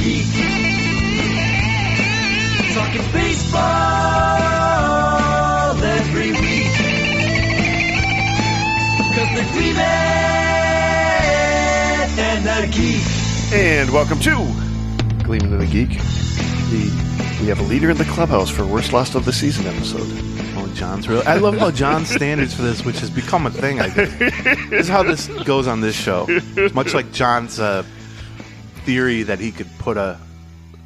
Geek. Talking baseball every week. Cause they're Gleeman and the Geek. And welcome to Gleeman and the Geek. We have a leader in the clubhouse for worst loss of the season episode. Oh, John's really. I love how John's standards for this, which has become a thing, I guess. This is how this goes on this show. Much like John's theory that he could put a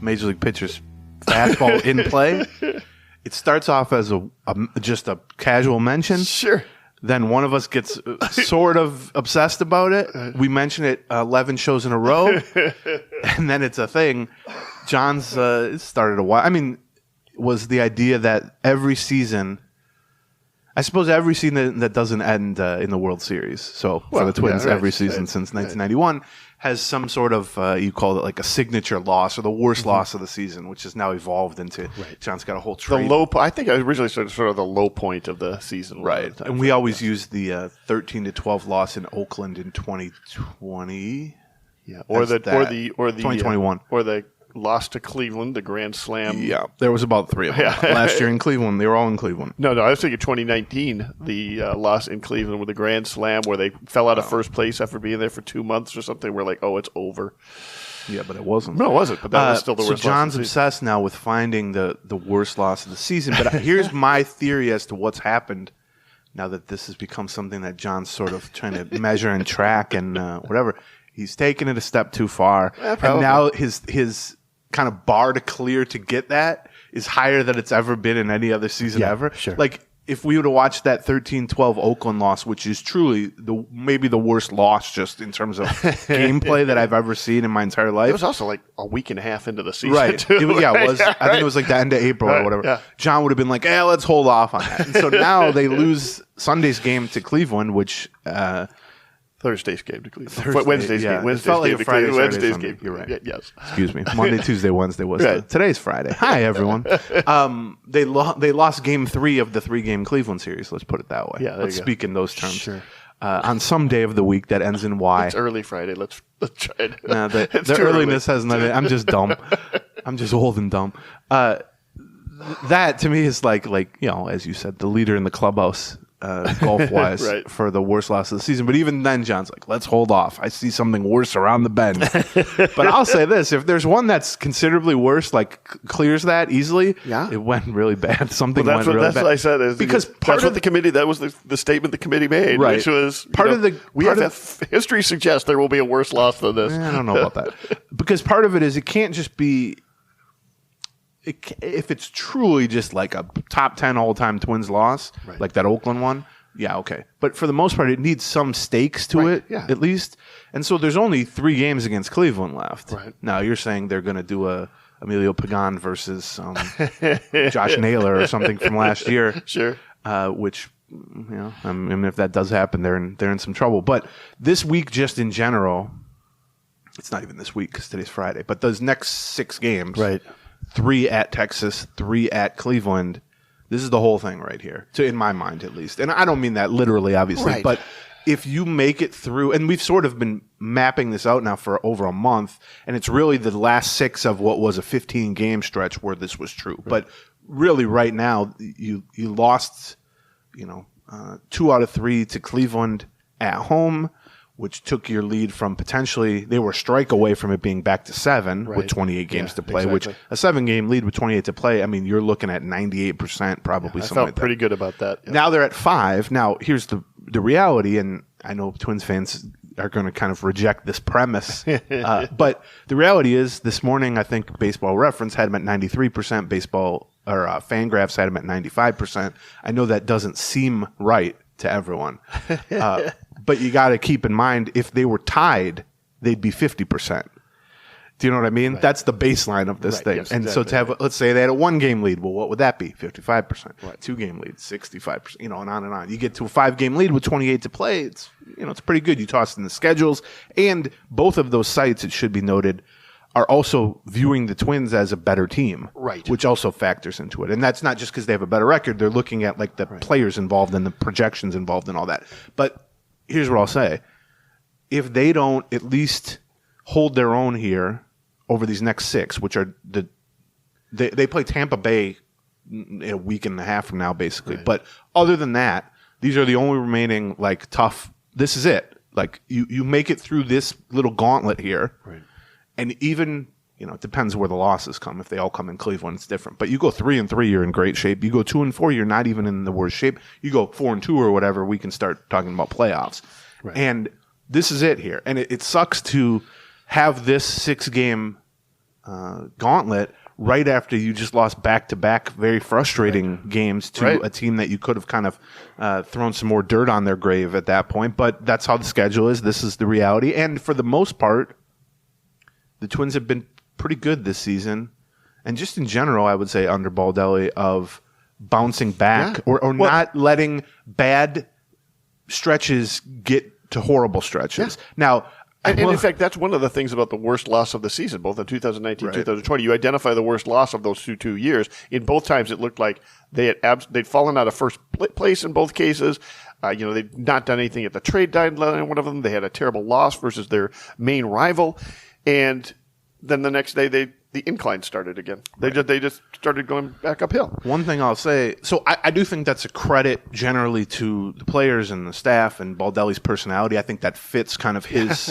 Major League pitcher's fastball in play. It starts off as just a casual mention. Sure. Then one of us gets sort of obsessed about it. We mention it 11 shows in a row. And then it's a thing. John's it started a while. I mean, was the idea that every season, I suppose every season that doesn't end in the World Series, so for the Twins, every season since 1991, has some sort of, you call it like a signature loss or the worst loss of the season, which has now evolved into, John's got a whole trade. I think I originally started sort of the low point of the season. Right. And we always use the 13-12 loss in Oakland in 2020. Yeah. Or the 2021. Or the loss to Cleveland, the Grand Slam. Yeah, there was about 3 of them last year in Cleveland. They were all in Cleveland. No, I was thinking 2019, the loss in Cleveland with the Grand Slam where they fell out of first place after being there for 2 months or something. We're like, oh, it's over. Yeah, but it wasn't. No, it wasn't. But that was still the worst. So John's obsessed now with finding the worst loss of the season. But here's my theory as to what's happened now that this has become something that John's sort of trying to measure and track and whatever. He's taken it a step too far. And now his kind of bar to clear to get that is higher than it's ever been in any other season ever. Sure. Like, if we would have watched that 13-12 Oakland loss, which is truly maybe the worst loss just in terms of gameplay that I've ever seen in my entire life. It was also like a week and a half into the season. Right. Too. It was. I think it was like the end of April or whatever. Yeah. John would have been like, let's hold off on that. And so now they lose Sunday's game to Cleveland, which Thursday's game to Cleveland. Wednesday's game. Wednesday's felt like game a Friday, Wednesday's Saturday, game. You're right. Yes. Excuse me. Monday, Tuesday, Wednesday was today's Friday. Hi, everyone. They lost game 3 of the 3-game Cleveland series. Let's put it that way. Yeah, let's speak in those terms. Sure. On some day of the week that ends in Y. It's early Friday. Let's try it. Nah, the earliness has nothing. I'm just dumb. I'm just old and dumb. That to me is like as you said, the leader in the clubhouse. Golf-wise for the worst loss of the season. But even then, John's like, let's hold off. I see something worse around the bend. But I'll say this. If there's one that's considerably worse, like clears that easily, it went really bad. Something went really bad. That's what I said. Because that was the statement the committee made, which was, history suggests there will be a worse loss than this. I don't know about that. Because part of it is it can't just be, if it's truly just like a top 10 all-time Twins loss, like that Oakland one, okay. But for the most part, it needs some stakes to it, at least. And so there's only 3 games against Cleveland left. Right. Now, you're saying they're going to do a Emilio Pagan versus Josh Naylor or something from last year. Sure. Which, I mean, if that does happen, they're in some trouble. But this week, just in general, it's not even this week because today's Friday, but those next 6 games, 3 at Texas, 3 at Cleveland. This is the whole thing right here, in my mind at least. And I don't mean that literally, obviously, but if you make it through, and we've sort of been mapping this out now for over a month, and it's really the last 6 of what was a 15-game stretch where this was true. But really right now, you lost, 2 out of 3 to Cleveland at home, which took your lead from potentially, they were a strike away from it being back to 7 with 28 games to play, which a 7-game lead with 28 to play, I mean, you're looking at 98% probably, something like that. I felt pretty good about that. Yeah. Now they're at 5. Now, here's the reality, and I know Twins fans are going to kind of reject this premise, but the reality is this morning, I think Baseball Reference had them at 93%, Fangraphs had them at 95%. I know that doesn't seem right to everyone. But you got to keep in mind, if they were tied, they'd be 50%. Do you know what I mean? Right. That's the baseline of this thing. Yes, and so to have, let's say they had a 1-game lead. Well, what would that be? 55%. Right. 2-game lead, 65%, and on and on. You get to a 5-game lead with 28 to play. It's, it's pretty good. You toss in the schedules, and both of those sites, it should be noted, are also viewing the Twins as a better team, which also factors into it. And that's not just because they have a better record. They're looking at like the players involved and the projections involved and all that. But here's what I'll say. If they don't at least hold their own here over these next 6, which are they play Tampa Bay in a week and a half from now, basically. Right. But other than that, these are the only remaining like tough. This is it. Like you make it through this little gauntlet here, right. And even it depends where the losses come. If they all come in Cleveland, it's different. But you go 3-3, you're in great shape. You go 2-4, you're not even in the worst shape. You go 4-2 or whatever, we can start talking about playoffs. Right. And this is it here. And it sucks to have this 6-game gauntlet right after you just lost back-to-back very frustrating games to a team that you could have kind of thrown some more dirt on their grave at that point. But that's how the schedule is. This is the reality. And for the most part, the Twins have been pretty good this season. And just in general, I would say under Baldelli of bouncing back or not letting bad stretches get to horrible stretches. Now, and in fact, that's one of the things about the worst loss of the season, both in 2019 and 2020. You identify the worst loss of those two years. In both times, it looked like they'd fallen out of first place in both cases. They'd not done anything at the trade deadline in one of them. They had a terrible loss versus their main rival. And then the next day, the incline started again. They just started going back uphill. One thing I'll say, so I do think that's a credit generally to the players and the staff and Baldelli's personality. I think that fits kind of his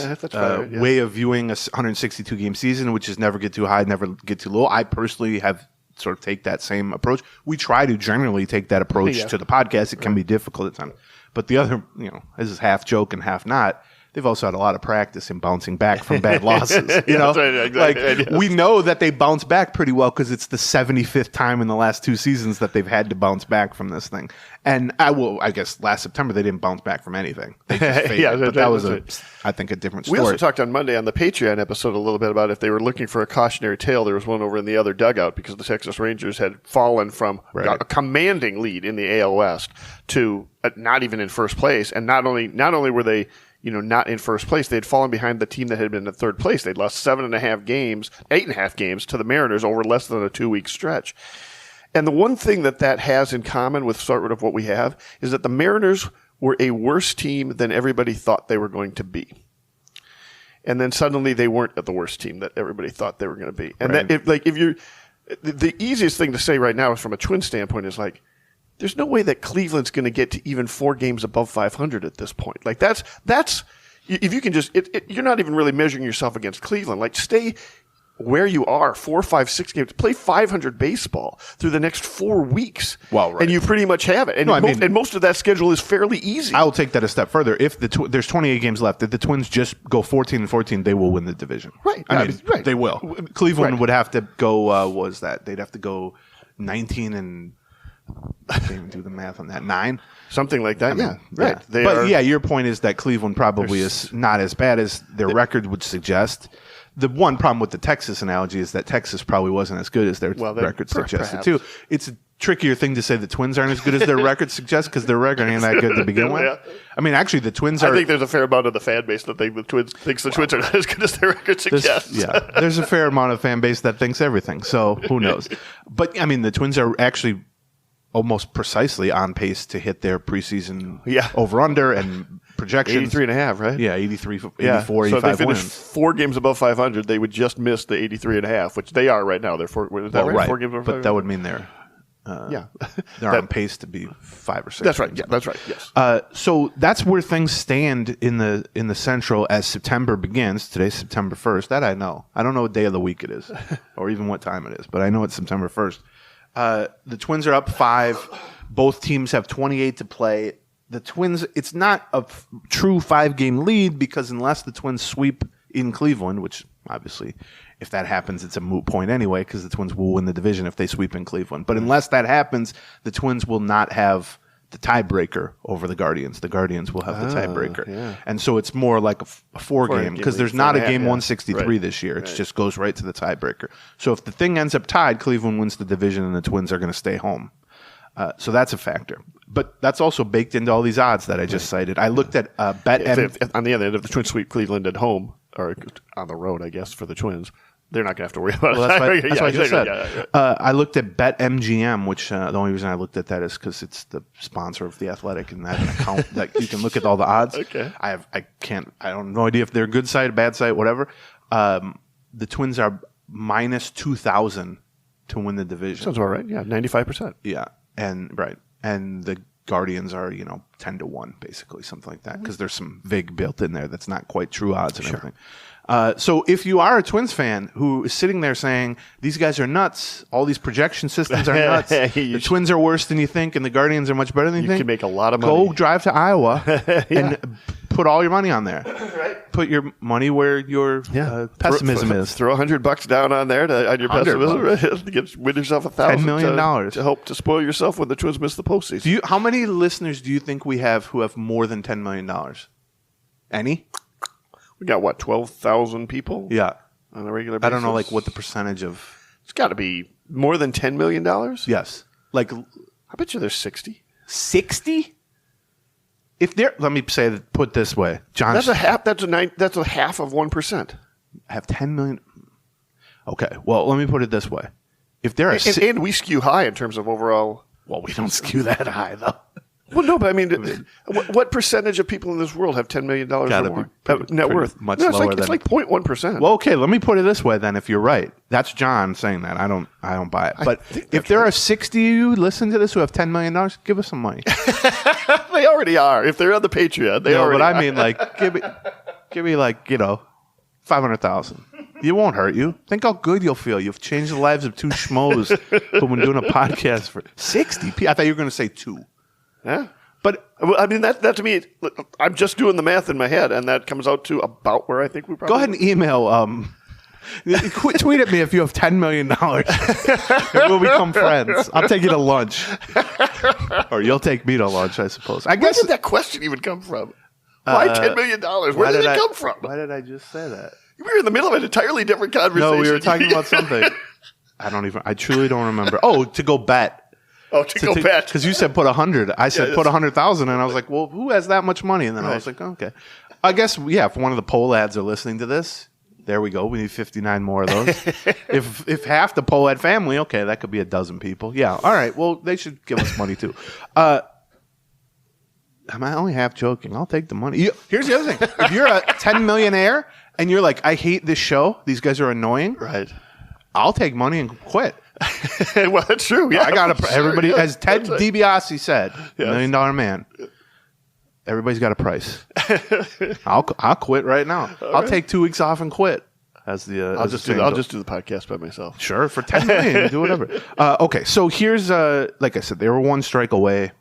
way of viewing a 162-game season, which is never get too high, never get too low. I personally have sort of take that same approach. We try to generally take that approach to the podcast. It can be difficult at times. But the other, this is half joke and half not. They've also had a lot of practice in bouncing back from bad losses. That's right, exactly. We know that they bounce back pretty well because it's the 75th time in the last 2 seasons that they've had to bounce back from this thing. And I guess last September they didn't bounce back from anything. They just faded. But that was, I think, a different story. We also talked on Monday on the Patreon episode a little bit about if they were looking for a cautionary tale, there was one over in the other dugout because the Texas Rangers had fallen from a commanding lead in the AL West to not even in first place. And not only were they not in first place, they had fallen behind the team that had been in third place. They'd lost 8.5 games to the Mariners over less than a 2-week stretch. And the one thing that has in common with sort of what we have is that the Mariners were a worse team than everybody thought they were going to be. And then suddenly they weren't the worst team that everybody thought they were going to be. And the easiest thing to say right now is from a Twin standpoint is like, there's no way that Cleveland's going to get to even 4 games above 500 at this point. Like that's if you can just you're not even really measuring yourself against Cleveland. Like stay where you are 4, 5, 6 games. Play 500 baseball through the next 4 weeks. Well, right. And you pretty much have it. And most of that schedule is fairly easy. I will take that a step further. If there's 28 games left, if the Twins just go 14-14, they will win the division. Right. They will. Cleveland would have to go. What was that? They'd have to go 19 and. I can't even do the math on that. 9? Something like that, right. Your point is that Cleveland probably is not as bad as their record would suggest. The one problem with the Texas analogy is that Texas probably wasn't as good as their record suggested, too. It's a trickier thing to say the Twins aren't as good as their record suggests because their record ain't that good to begin with. I mean, actually, the Twins are... I think there's a fair amount of the fan base that thinks the Twins are not as good as their record suggests. There's a fair amount of fan base that thinks everything, so who knows. But, I mean, the Twins are actually... almost precisely on pace to hit their preseason over-under and projections. 83.5, right? Yeah, 83, 84, so 85 if they finish wins. 4 games above 500, they would just miss the 83.5, which they are right now. They're 4 games above 500? But that would mean they're on pace to be 5 or 6. That's right. Yeah, that's right. Yes. So that's where things stand in the Central as September begins. Today's September 1st. That I know. I don't know what day of the week it is or even what time it is, but I know it's September 1st. The Twins are up 5. Both teams have 28 to play. The Twins, it's not a true 5-game lead because unless the Twins sweep in Cleveland, which obviously if that happens, it's a moot point anyway because the Twins will win the division if they sweep in Cleveland. But unless that happens, the Twins will not have the tiebreaker over the Guardians. The Guardians will have the tiebreaker. Yeah. And so it's more like a 4-game because there's not a game 163 this year. It just goes right to the tiebreaker. So if the thing ends up tied, Cleveland wins the division and the Twins are going to stay home. So that's a factor. But that's also baked into all these odds that I just cited. I looked at Bet on the other end, if the Twins sweep Cleveland at home, or on the road, I guess, for the Twins, they're not going to have to worry about it. That's what I just said. I looked at BetMGM, which the only reason I looked at that is because it's the sponsor of The Athletic, and I have an account that you can look at all the odds. Okay. I have no idea if they're a good site, a bad site, whatever. the Twins are minus 2,000 to win the division. Sounds about right. Yeah, 95%. Yeah, and the Guardians are 10-1 basically, something like that, because there's some vig built in there that's not quite true odds and everything. So if you are a Twins fan who is sitting there saying these guys are nuts, all these projection systems are nuts, the Twins are worse than you think, and the Guardians are much better than you think, can make a lot of money. Go drive to Iowa and put all your money on there. Right. Put your money where your pessimism is. Throw $100 down on there on your pessimism. Win yourself $1,000 $10 million to help to spoil yourself when the Twins miss the postseason. How many listeners do you think we have who have more than $10 million? Any? We got, 12,000 people? Yeah. On a regular basis? I don't know, what the percentage of... It's got to be more than $10 million? Yes. I bet you there's 60. 60? Let me put this way. John... That's a half of 1%. Have 10 million... Okay, well, let me put it this way. If there are... And we skew high in terms of overall... Well, we don't skew that high, though. Well, no, but I mean, what percentage of people in this world have $10 million or more net worth? Much lower than... It's like 0.1%. Well, okay, let me put it this way then, if you're right. That's John saying that. I don't buy it. But if there are 60 of you listen to this who have $10 million, give us some money. They already are. If they're on the Patreon, they already are. But I mean, give me 500,000. It won't hurt you. Think how good you'll feel. You've changed the lives of two schmoes who've been doing a podcast for 60 people. I thought you were going to say 2. Yeah. But, I mean, that to me, I'm just doing the math in my head, and that comes out to about where I think we probably... Go ahead and email... tweet at me if you have $10 million. And we'll become friends. I'll take you to lunch. Or you'll take me to lunch, I suppose. Where did that question even come from? Why $10 million? Where did it come from? Why did I just say that? We were in the middle of an entirely different conversation. No, we were talking about something. I truly don't remember. Oh, to go bet. Oh, to go bet. Because you said put 100. I said put 100,000, and I was like, well, who has that much money? And then I was like, okay. I guess, if one of the poll ads are listening to this, there we go. We need 59 more of those. if half the poll ad family, okay, that could be a dozen people. Yeah, all right. Well, they should give us money too. Am I only half joking? I'll take the money. Here's the other thing. If you're a 10 millionaire and you're like, I hate this show. These guys are annoying. Right. I'll take money and quit. Well, that's true. Yeah, I got everybody, as Ted DiBiase said, $1 million man. Everybody's got a price. I'll quit right now. I'll take 2 weeks off and quit. I'll just do the podcast by myself. Sure, for $10 million, do whatever. Okay, so here's like I said, they were 1 strike away.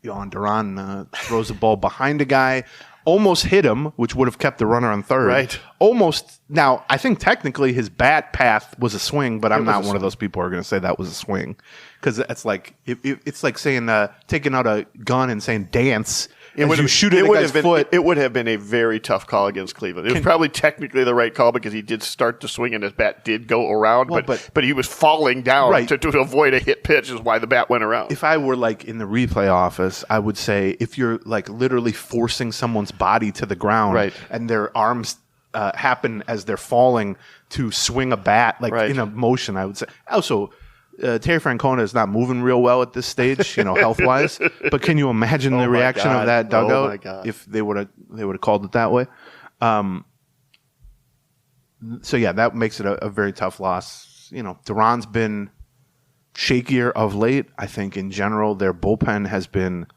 Yohan Duran throws the ball behind a guy. Almost hit him, which would have kept the runner on third. Right. Almost. Now, I think technically his bat path was a swing, but I'm not one of those people who are going to say that was a swing. Because it's like saying taking out a gun and saying dance. You shoot at a guy's foot. It would have been a very tough call against Cleveland. It was probably technically the right call because he did start to swing and his bat did go around, but he was falling down to avoid a hit pitch is why the bat went around. If I were in the replay office, I would say if you're literally forcing someone's body to the ground and their arms happen as they're falling to swing a bat in a motion, I would say. Also, Terry Francona is not moving real well at this stage, health-wise. But can you imagine the reaction of that dugout if they would have called it that way? So yeah, that makes it a very tough loss. Duran's been shakier of late. I think in general their bullpen has been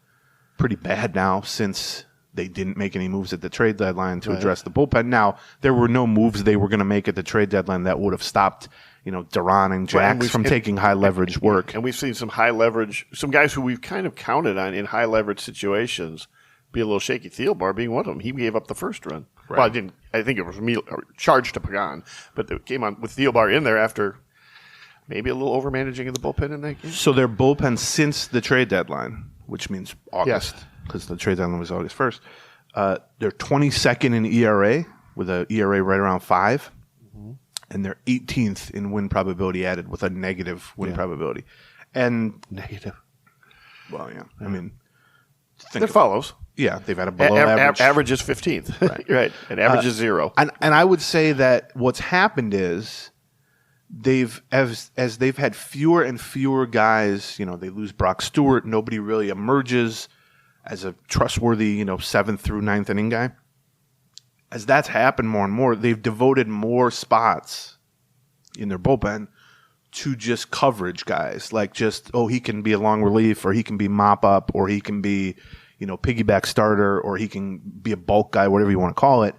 pretty bad now since they didn't make any moves at the trade deadline to address the bullpen. Now there were no moves they were going to make at the trade deadline that would have stopped Duran and Jax from taking high leverage work. And we've seen some high leverage, some guys who we've kind of counted on in high leverage situations be a little shaky. Thielbar being one of them. He gave up the first run. Right. Well, I think it was charged to Pagan, but it came on with Thielbar in there after maybe a little overmanaging of the bullpen in that game. So their bullpen since the trade deadline, which means August, because the trade deadline was August 1st, they're 22nd in ERA with an ERA right around 5. And they're 18th in win probability added with a negative win probability. And negative. Well, yeah. I mean, it follows. Yeah, they've had a below average. Average is 15th. Right. And average is 0. And I would say that what's happened is as they've had fewer and fewer guys, they lose Brock Stewart, nobody really emerges as a trustworthy, 7th through 9th inning guy. as that's happened more and more, they've devoted more spots in their bullpen to just coverage guys. Like just, he can be a long relief, or he can be mop up, or he can be, piggyback starter, or he can be a bulk guy, whatever you want to call it.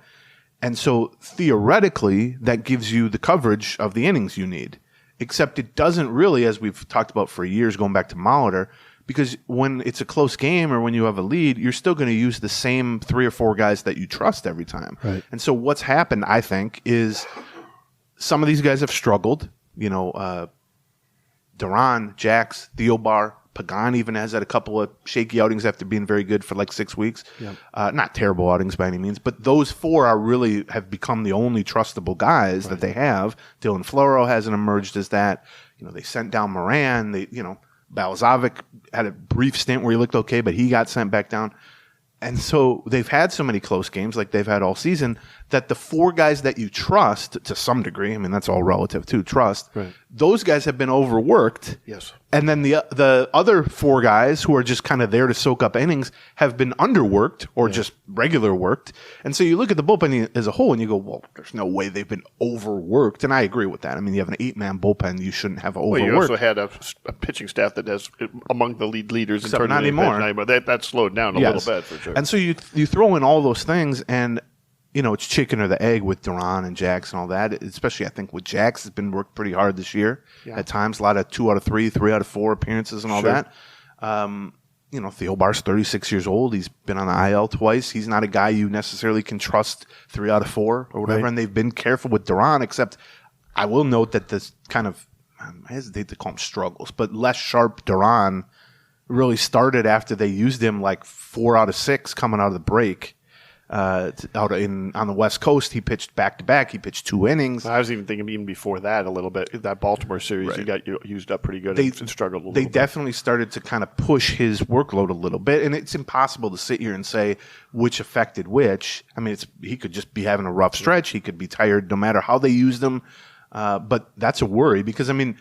And so theoretically, that gives you the coverage of the innings you need. Except it doesn't really, as we've talked about for years, going back to Molitor, because when it's a close game or when you have a lead, you're still going to use the same 3 or 4 guys that you trust every time. Right. And so what's happened, I think, is some of these guys have struggled. Duran, Jax, Theobar, Pagan even has had a couple of shaky outings after being very good for like 6 weeks. Yep. Not terrible outings by any means, but those 4 have become the only trustable guys that they have. Dylan Floro hasn't emerged as that. They sent down Moran. Balazovic had a brief stint where he looked okay, but he got sent back down. And so they've had so many close games like they've had all season that the 4 guys that you trust to some degree, I mean, that's all relative to trust, those guys have been overworked. Yes. And then the other 4 guys who are just kind of there to soak up innings have been underworked or just regular worked. And so you look at the bullpen as a whole and you go, well, there's no way they've been overworked. And I agree with that. I mean, you have an 8-man bullpen. You shouldn't have overworked. Well, you also had a pitching staff that has among the lead leaders. Except not anymore. But that slowed down a little bit, for sure. And so you throw in all those things, and it's chicken or the egg with Duran and Jax and all that. Especially, I think with Jax, has been worked pretty hard this year. At times, a lot of 2 out of 3, 3 out of 4 appearances and all that. Theobar's 36 years old. He's been on the IL twice. He's not a guy you necessarily can trust 3 out of 4 or whatever. Right. And they've been careful with Duran, except I will note that this kind of, I hesitate to call him struggles, but less sharp Duran really started after they used him like 4 out of 6 coming out of the break. On the West Coast, he pitched back-to-back. He pitched 2 innings. I was even thinking even before that a little bit. That Baltimore series, he got used up pretty good and struggled a little bit. They definitely started to kind of push his workload a little bit, and it's impossible to sit here and say which affected which. I mean, he could just be having a rough stretch. He could be tired no matter how they used him. But that's a worry because, I mean,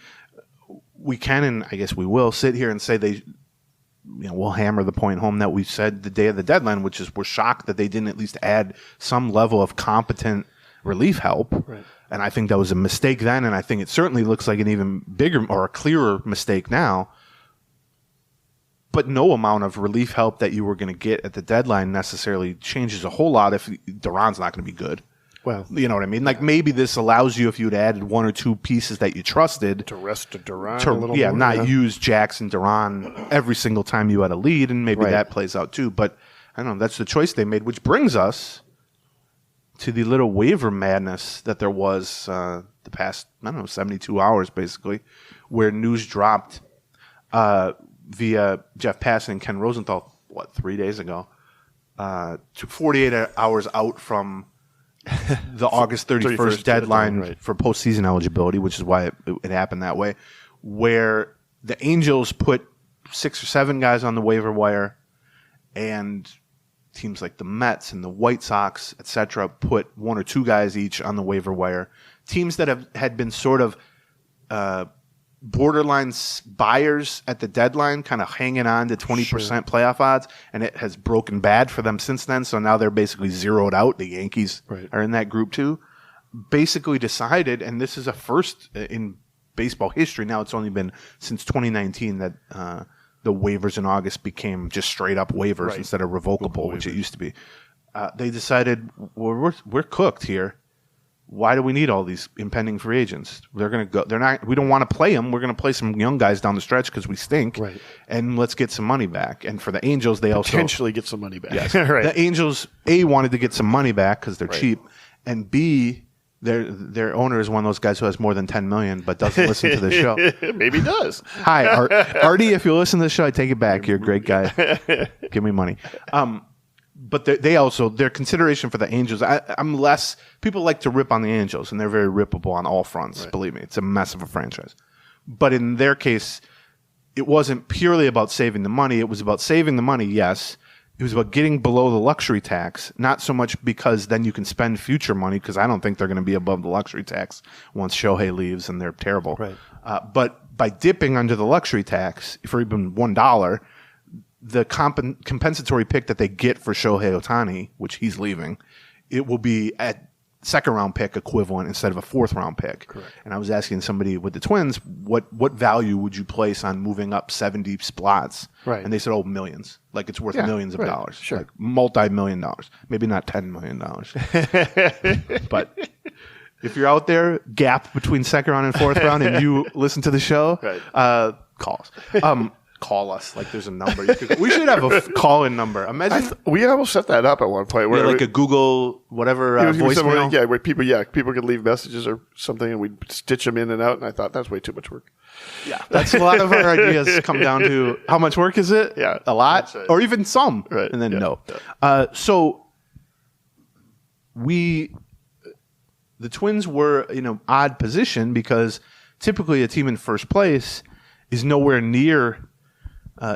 we can, and I guess we will, sit here and say we'll hammer the point home that we said the day of the deadline, which is we're shocked that they didn't at least add some level of competent relief help. Right. And I think that was a mistake then, and I think it certainly looks like an even bigger or a clearer mistake now. But no amount of relief help that you were going to get at the deadline necessarily changes a whole lot if Duran's not going to be good. Well, you know what I mean? Like maybe this allows you, if you'd added 1 or 2 pieces that you trusted, to rest Duran a little more. Not use Jackson Duran every single time you had a lead, and maybe that plays out too. But I don't know. That's the choice they made, which brings us to the little waiver madness that there was the past, 72 hours basically, where news dropped via Jeff Passan and Ken Rosenthal, 3 days ago, 48 hours out from the August 31st deadline for postseason eligibility, which is why it happened that way, where the Angels put 6 or 7 guys on the waiver wire, and teams like the Mets and the White Sox, etc., put 1 or 2 guys each on the waiver wire. Teams that had been sort of borderline buyers at the deadline, kind of hanging on to 20% playoff odds, and it has broken bad for them since then. So now they're basically zeroed out. The Yankees are in that group too. Basically decided, and this is a first in baseball history. Now it's only been since 2019 that the waivers in August became just straight up waivers instead of revocable, which it used to be. They decided, well, we're cooked here. Why do we need all these impending free agents? They're going to go. They're not. We don't want to play them. We're going to play some young guys down the stretch because we stink. Right. And let's get some money back. And for the Angels, they potentially get some money back. Yes. The Angels wanted to get some money back because they're cheap, and B, their owner is one of those guys who has more than $10 million but doesn't listen to the show. Maybe he does. Hi, Artie. If you listen to the show, I take it back. You're a great guy. Give me money. But their consideration for the Angels, people like to rip on the Angels, and they're very rippable on all fronts. Right. Believe me, it's a mess of a franchise. But in their case, it wasn't purely about saving the money. It was about saving the money, yes. It was about getting below the luxury tax, not so much because then you can spend future money, because I don't think they're going to be above the luxury tax once Shohei leaves, and they're terrible. Right. But by dipping under the luxury tax for even $1, the compensatory pick that they get for Shohei Ohtani, which he's leaving, it will be at second round pick equivalent instead of a fourth round pick. Correct. And I was asking somebody with the Twins, what value would you place on moving up 70 spots? Right. And they said, millions. Like it's worth millions of dollars. Sure. Like multi-million dollars. Maybe not $10 million. But if you're out there, gap between second round and fourth round, and you listen to the show, call us. Call us. Like there's a number. We should have a call-in number. Imagine we almost set that up at one point. Where like a Google whatever voicemail. Where people could leave messages or something, and we'd stitch them in and out. And I thought that's way too much work. Yeah, that's a lot of our ideas come down to how much work is it? Yeah, a lot, or even some. Right. And then no. Yeah. So the Twins were odd position because typically a team in first place is nowhere near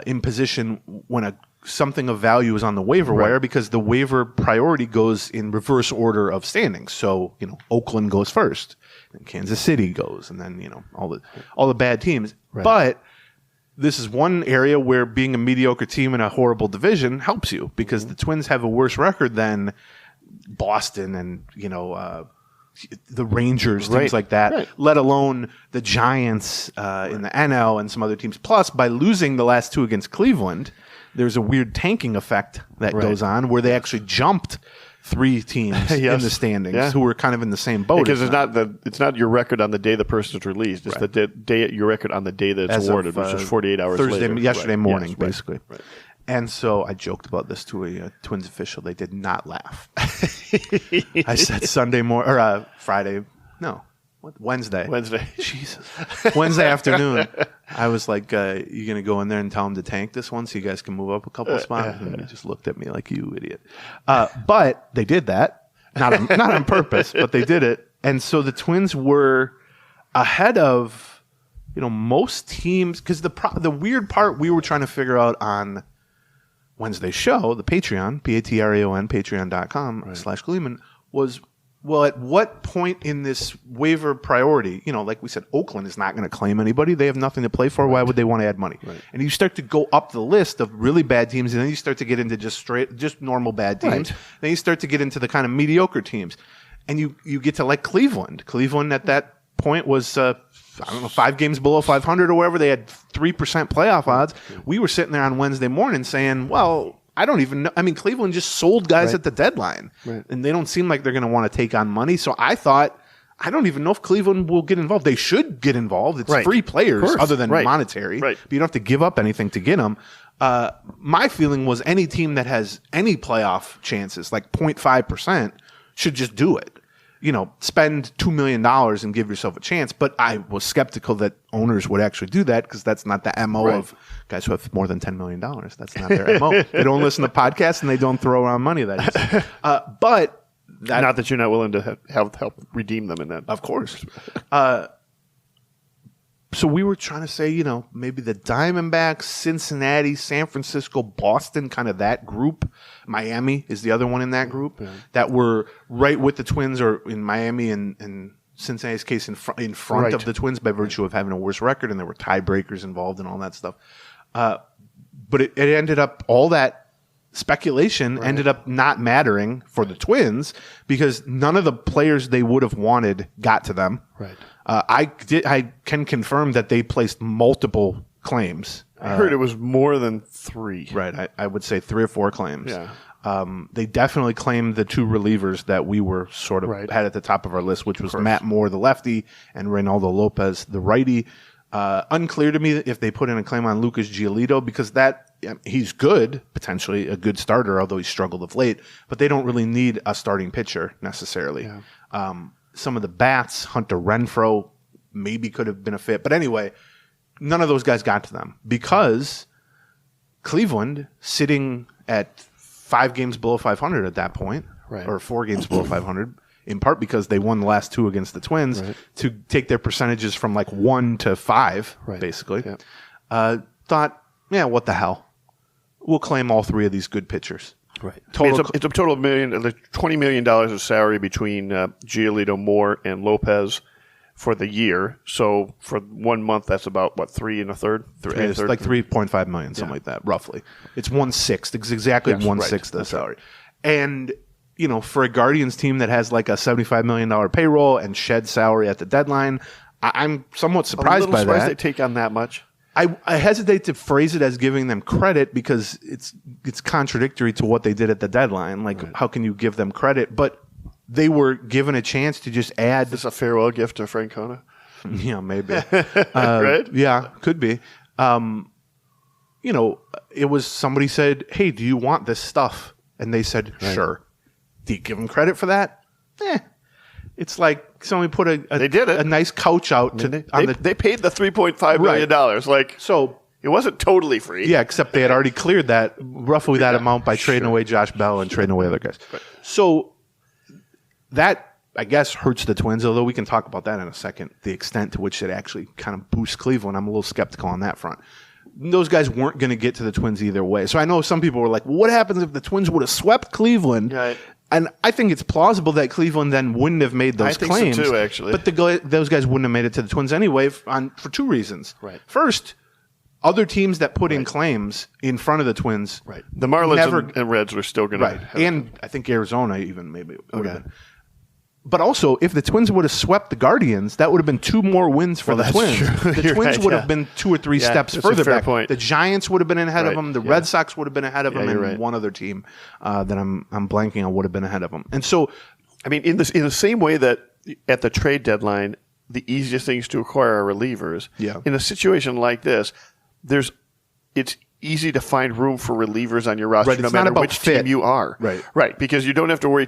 in position when something of value is on the waiver wire, because the waiver priority goes in reverse order of standings. So Oakland goes first, then Kansas City goes, and then all the bad teams. Right. But this is one area where being a mediocre team in a horrible division helps you, because the Twins have a worse record than Boston and the Rangers, things like that, let alone the Giants in the NL and some other teams. Plus, by losing the last two against Cleveland, there's a weird tanking effect that goes on where they actually jumped three teams in the standings who were kind of in the same boat. Because it's not your record on the day the person is released. It's the day your record on the day that it's awarded, which is 48 hours later. Yesterday morning, basically. Right. And so I joked about this to a Twins official. They did not laugh. I said Friday. No. Wednesday. Jesus. Wednesday afternoon. I was like, you going to go in there and tell them to tank this one so you guys can move up a couple of spots? And he just looked at me like, you idiot. But they did that. Not on purpose, but they did it. And so the Twins were ahead of most teams, because the weird part we were trying to figure out on Wednesday's show, the Patreon, Patreon, patreon.com/Gleeman, was, well, at what point in this waiver priority, like we said, Oakland is not going to claim anybody. They have nothing to play for. Why would they want to add money? Right. And you start to go up the list of really bad teams, and then you start to get into just normal bad teams. Right. Then you start to get into the kind of mediocre teams. And you get to like Cleveland. Cleveland at that point was 5 games below 500 or whatever. They had 3% playoff odds. We were sitting there on Wednesday morning saying, well, I don't even know. I mean, Cleveland just sold guys at the deadline, and they don't seem like they're going to want to take on money. So I thought, I don't even know if Cleveland will get involved. They should get involved. It's free players other than monetary, but you don't have to give up anything to get them. My feeling was any team that has any playoff chances, like 0.5%, should just do it. Spend $2 million and give yourself a chance. But I was skeptical that owners would actually do that, because that's not the MO of guys who have more than $10 million. That's not their MO. They don't listen to podcasts and they don't throw around money. That is. But not that you're not willing to help redeem them in that. Of course. So we were trying to say, maybe the Diamondbacks, Cincinnati, San Francisco, Boston, kind of that group. Miami is the other one in that group that were right with the Twins, or in Miami and Cincinnati's case in front of the Twins by virtue of having a worse record, and there were tiebreakers involved and all that stuff. But it ended up, all that speculation ended up not mattering for the Twins, because none of the players they would have wanted got to them. Right. I can confirm that they placed multiple claims. I heard it was more than 3. Right. I would say 3 or 4 claims. Yeah. They definitely claimed the 2 relievers that we were sort of had at the top of our list, which was Matt Moore, the lefty, and Reynaldo Lopez, the righty. Unclear to me if they put in a claim on Lucas Giolito, because he's good, potentially a good starter, although he struggled of late, but they don't really need a starting pitcher necessarily. Yeah. Some of the bats, Hunter Renfroe, maybe could have been a fit. But anyway, none of those guys got to them, because Cleveland, sitting at 5 games below 500 at that point, or 4 games below 500, in part because they won the last 2 against the Twins, to take their percentages from like 1 to 5, basically, thought, what the hell? We'll claim all 3 of these good pitchers. Right. It's a total of $20 million of salary between Giolito, Moore, and Lopez for the year. So for 1 month, that's about, what, 3 1/3? It's like $3.5 million, something like that, roughly. It's 1/6. It's exactly 1/6 of the salary. And, for a Guardians team that has like a $75 million payroll and shed salary at the deadline, I'm somewhat surprised by that. They take on that much. I hesitate to phrase it as giving them credit because it's contradictory to what they did at the deadline. Like, how can you give them credit? But they were given a chance to just add. Is this a farewell gift to Francona? Yeah, maybe. Right? Yeah, could be. It was somebody said, "Hey, do you want this stuff?" And they said, "Sure." Do you give them credit for that? It's like somebody put they did it. a nice couch out. They paid the $3.5 million. Like, so it wasn't totally free. Yeah, except they had already cleared that roughly that amount by trading away Josh Bell and trading away other guys. Right. So that, I guess, hurts the Twins, although we can talk about that in a second, the extent to which it actually kind of boosts Cleveland. I'm a little skeptical on that front. Those guys weren't going to get to the Twins either way. So I know some people were like, well, what happens if the Twins would have swept Cleveland? Right. And I think it's plausible that Cleveland then wouldn't have made those claims. I think so too, actually. But those guys wouldn't have made it to the Twins anyway for two reasons. Right. First, other teams that put in claims in front of the Twins. Right. The Marlins and Reds were still going to. Right. And I think Arizona even maybe would have been. But also, if the Twins would have swept the Guardians, that would have been 2 more wins for the Twins. True. The Twins would have been 2 or 3 steps further back. Point. The Giants would have been ahead of them. The Red Sox would have been ahead of them, and one other team that I'm blanking on would have been ahead of them. And so, I mean, in the same way that at the trade deadline, the easiest things to acquire are relievers. Yeah. In a situation like this, it's easy to find room for relievers on your roster, no matter which team you are. Right. Because you don't have to worry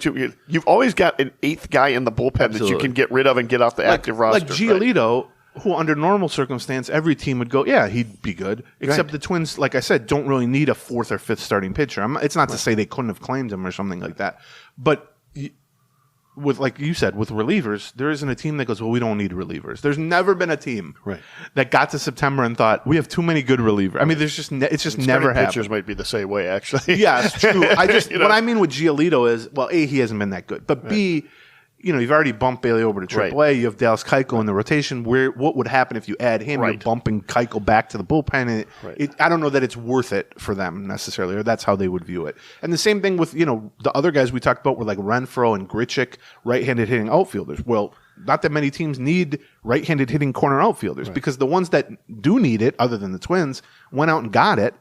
you've always got an 8th guy in the bullpen that you can get rid of and get off the active roster. Like Giolito, who under normal circumstance, every team would go, yeah, he'd be good. Except the Twins, like I said, don't really need a 4th or 5th starting pitcher. It's not to say they couldn't have claimed him or something like that. But with, like you said, with relievers, there isn't a team that goes, well, we don't need relievers. There's never been a team that got to September and thought, we have too many good relievers. I mean, it's just never happened. Pitchers might be the same way, actually. Yeah, it's true. What I mean with Giolito is, well, A, he hasn't been that good. But B, you've already bumped Bailey over to AAA. You have Dallas Keuchel in the rotation. What would happen if you add him? You're bumping Keuchel back to the bullpen. I don't know that it's worth it for them necessarily, or that's how they would view it. And the same thing with the other guys we talked about were like Renfroe and Grichuk, right-handed hitting outfielders. Well, not that many teams need right-handed hitting corner outfielders because the ones that do need it, other than the Twins, went out and got it.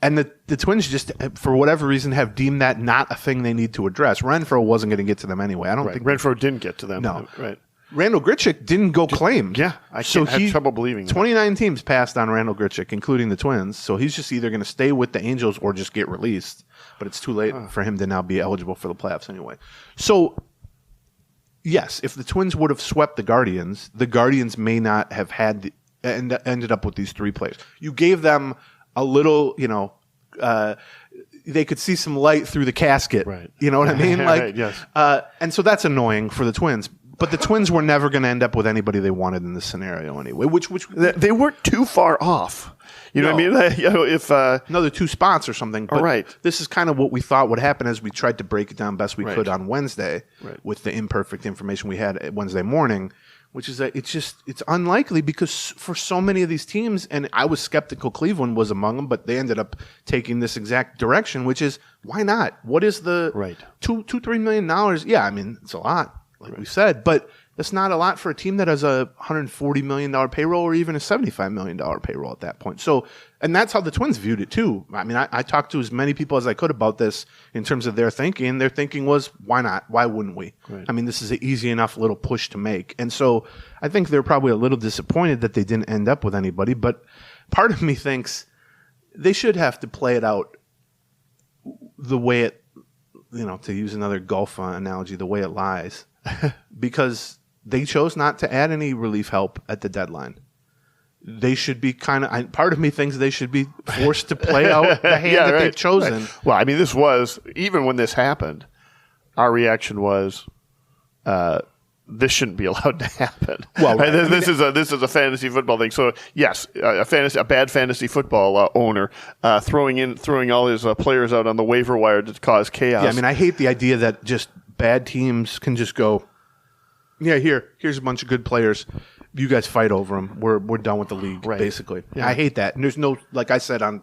And the Twins just, for whatever reason, have deemed that not a thing they need to address. Renfroe wasn't going to get to them anyway. I don't think Renfroe didn't get to them. No. Right. Randall Grichuk didn't go claimed. Yeah. I have trouble believing that. 29 teams passed on Randall Grichuk, including the Twins. So he's just either going to stay with the Angels or just get released. But it's too late for him to now be eligible for the playoffs anyway. So, yes, if the Twins would have swept the Guardians may not have ended up with these 3 players. You gave them a little, they could see some light through the casket. Right. You know what I mean? Yes. And so that's annoying for the Twins. But the Twins were never going to end up with anybody they wanted in this scenario anyway. Which they weren't too far off. You know what I mean? If another 2 spots or something. But this is kind of what we thought would happen as we tried to break it down best we could on Wednesday with the imperfect information we had Wednesday morning. Which is that it's unlikely because for so many of these teams, and I was skeptical Cleveland was among them, but they ended up taking this exact direction, which is why not? What is the $2-3 million? Yeah, I mean it's a lot, like we said, but that's not a lot for a team that has a $140 million payroll or even a $75 million payroll at that point. So, and that's how the Twins viewed it too. I mean, I talked to as many people as I could about this in terms of their thinking. Their thinking was, why not? Why wouldn't we? I mean, this is an easy enough little push to make. And so I think they're probably a little disappointed that they didn't end up with anybody. But part of me thinks they should have to play it out the way it, to use another golf analogy, the way it lies. Because they chose not to add any relief help at the deadline. They should be part of me thinks they should be forced to play out the hand that they've chosen. Right. Well, I mean, this was, even when this happened, our reaction was, this shouldn't be allowed to happen. Well, this is a fantasy football thing. So yes, a bad fantasy football owner throwing all his players out on the waiver wire to cause chaos. Yeah, I mean, I hate the idea that just bad teams can just go, yeah, here's a bunch of good players. You guys fight over them. We're done with the league, basically. Yeah. I hate that. And there's no, like I said on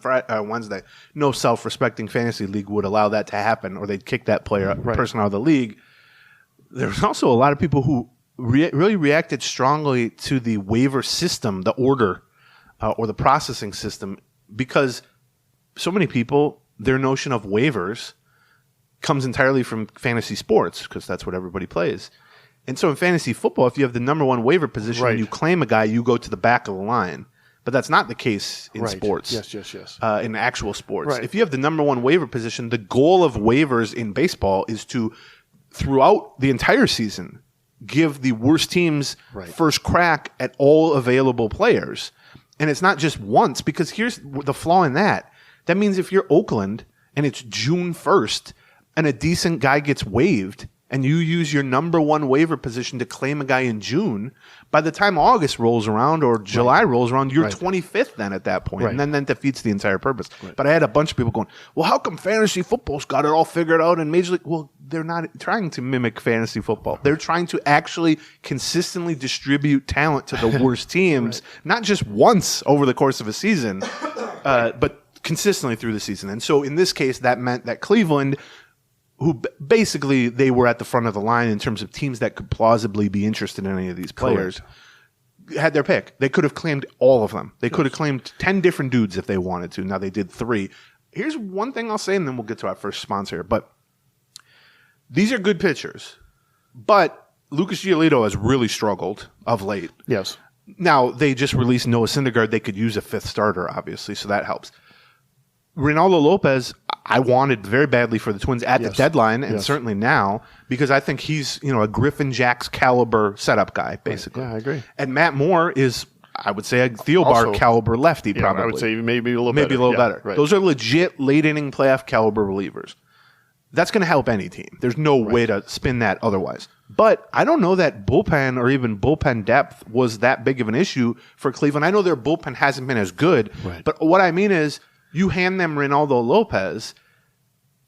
Wednesday, no self-respecting fantasy league would allow that to happen, or they'd kick that person out of the league. There's also a lot of people who really reacted strongly to the waiver system, the order, or the processing system, because so many people, their notion of waivers comes entirely from fantasy sports, because that's what everybody plays. And so in fantasy football, if you have the number one waiver position and you claim a guy, you go to the back of the line. But that's not the case in sports. Yes. In actual sports. Right. If you have the number one waiver position, the goal of waivers in baseball is to, throughout the entire season, give the worst teams first crack at all available players. And it's not just once, because here's the flaw in that. That means if you're Oakland and it's June 1st and a decent guy gets waived, and you use your number one waiver position to claim a guy in June, by the time August rolls around or July rolls around, you're 25th then at that point. And then that defeats the entire purpose. But I had a bunch of people going, well, how come fantasy football's got it all figured out in Major League? Well, they're not trying to mimic fantasy football. They're trying to actually consistently distribute talent to the worst teams, not just once over the course of a season, but consistently through the season. And so in this case, that meant that Cleveland, who basically they were at the front of the line in terms of teams that could plausibly be interested in any of these players, had their pick. They could have claimed all of them. They could have claimed 10 different dudes if they wanted to. Now they did 3. Here's one thing I'll say, and then we'll get to our first sponsor. But these are good pitchers. But Lucas Giolito has really struggled of late. Yes. Now, they just released Noah Syndergaard. They could use a 5th starter, obviously, so that helps. Reynaldo Lopez, I wanted very badly for the Twins at the deadline, and certainly now, because I think he's a Griffin Jax caliber setup guy, basically. Yeah, I agree. And Matt Moore is, I would say, a Theobar caliber lefty, probably. I would say maybe a little better. Right. Those are legit late inning playoff caliber relievers. That's going to help any team. There's no way to spin that otherwise. But I don't know that bullpen or even bullpen depth was that big of an issue for Cleveland. I know their bullpen hasn't been as good, but what I mean is, you hand them Reynaldo Lopez,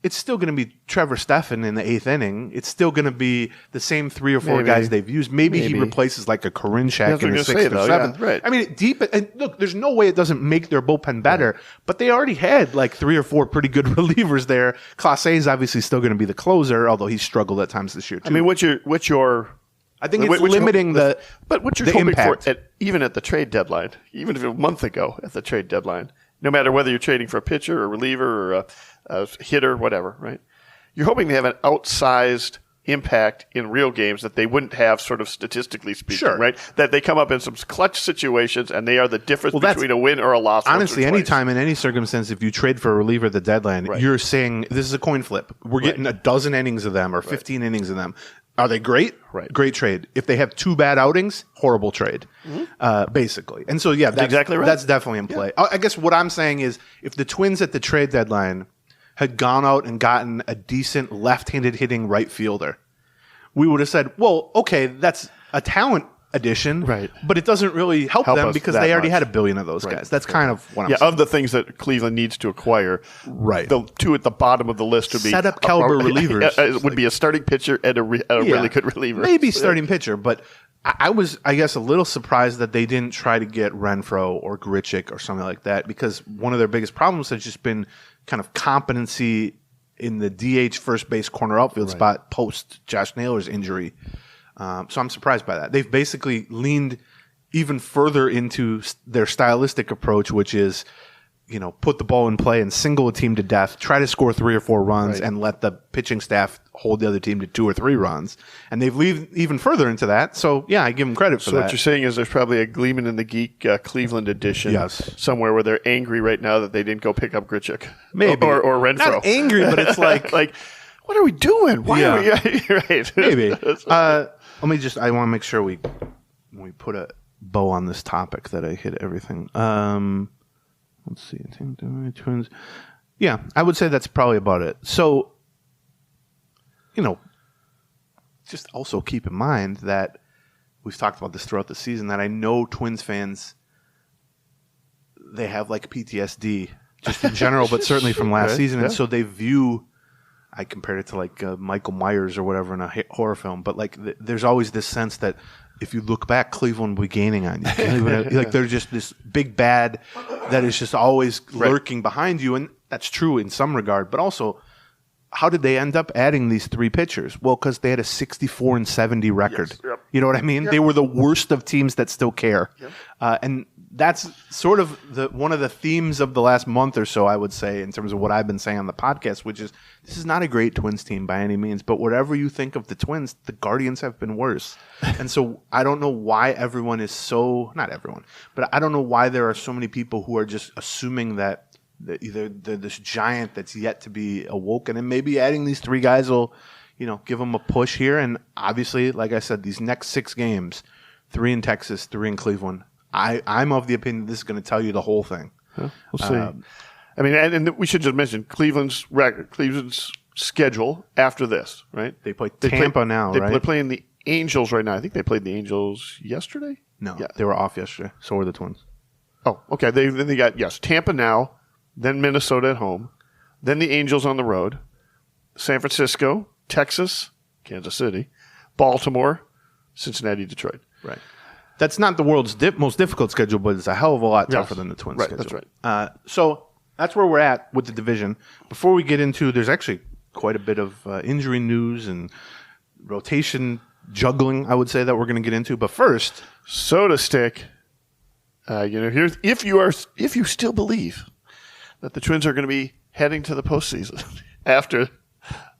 it's still going to be Trevor Stephan in the 8th inning. It's still going to be the same 3 or 4 guys they've used. Maybe he replaces like a Karinchak in the 6th or 7th. Yeah, right. I mean, and look, there's no way it doesn't make their bullpen better, but they already had like 3 or 4 pretty good relievers there. Clase is obviously still going to be the closer, although he's struggled at times this year too. I mean, what's your I think it's limiting the But what you're hoping for, even at the trade deadline, even if it was a month ago at the trade deadline, no matter whether you're trading for a pitcher or a reliever or a hitter, whatever, right? You're hoping they have an outsized impact in real games that they wouldn't have, sort of statistically speaking, right? That they come up in some clutch situations and they are the difference between a win or a loss. Honestly, anytime in any circumstance, if you trade for a reliever at the deadline, you're saying this is a coin flip. We're getting a dozen innings of them or 15 innings of them. Are they great? Right. Great trade. If they have 2 bad outings, horrible trade, basically. And so, that's exactly right. That's definitely in play. I guess what I'm saying is if the Twins at the trade deadline had gone out and gotten a decent left-handed hitting right fielder, we would have said, well, okay, that's a talent addition, but it doesn't really help them because they already had $1 billion of those guys. That's kind of what I'm saying. Of the things that Cleveland needs to acquire, the 2 at the bottom of the list would be set up caliber relievers. Would be a starting pitcher and a really good reliever. Maybe starting pitcher, but I was, I guess, a little surprised that they didn't try to get Renfroe or Grichuk or something like that, because one of their biggest problems has just been kind of competency in the DH first base corner outfield spot post Josh Naylor's injury. So I'm surprised by that. They've basically leaned even further into their stylistic approach, which is, put the ball in play and single a team to death, try to score 3 or 4 runs, and let the pitching staff hold the other team to 2 or 3 runs. And they've leaned even further into that. So, I give them credit for that. So what you're saying is there's probably a Gleeman and the Geek Cleveland edition somewhere where they're angry right now that they didn't go pick up Grichuk. Maybe. Or Renfroe. Not angry, but it's like... what are we doing? Why are we... right. Maybe. I want to make sure we put a bow on this topic that I hit everything. Let's see. Twins. Yeah, I would say that's probably about it. So, just also keep in mind that we've talked about this throughout the season, that I know Twins fans, they have like PTSD just in general, but certainly from last season. And so they view, I compared it to like Michael Myers or whatever in a horror film. But like, there's always this sense that if you look back, Cleveland will be gaining on you. Like they're just this big bad that is just always lurking behind you, and that's true in some regard. But also, how did they end up adding these 3 pitchers? Well, because they had a 64-70 record. Yes. Yep. You know what I mean? Yep. They were the worst of teams that still care. Yep. And that's sort of one of the themes of the last month or so, I would say, in terms of what I've been saying on the podcast, which is this is not a great Twins team by any means, but whatever you think of the Twins, the Guardians have been worse. And so I don't know why everyone is so, not everyone, but I don't know why there are so many people who are just assuming that either they're this giant that's yet to be awoken, and maybe adding these 3 guys will, give them a push here. And obviously, like I said, these next 6 games, 3 in Texas, 3 in Cleveland, I'm of the opinion this is going to tell you the whole thing. We'll see. I mean, and we should just mention Cleveland's schedule after this, right? They play Tampa now, right? They're playing the Angels right now. I think they played the Angels yesterday. No, they were off yesterday. So were the Twins. Oh, okay. Then they got, Tampa now, then Minnesota at home, then the Angels on the road, San Francisco, Texas, Kansas City, Baltimore, Cincinnati, Detroit. Right. That's not the world's most difficult schedule, but it's a hell of a lot tougher than the Twins schedule. That's right. So that's where we're at with the division. Before we get into, there's actually quite a bit of injury news and rotation juggling, I would say, that we're going to get into. But first, Soda Stick. Here's if you still believe that the Twins are going to be heading to the postseason after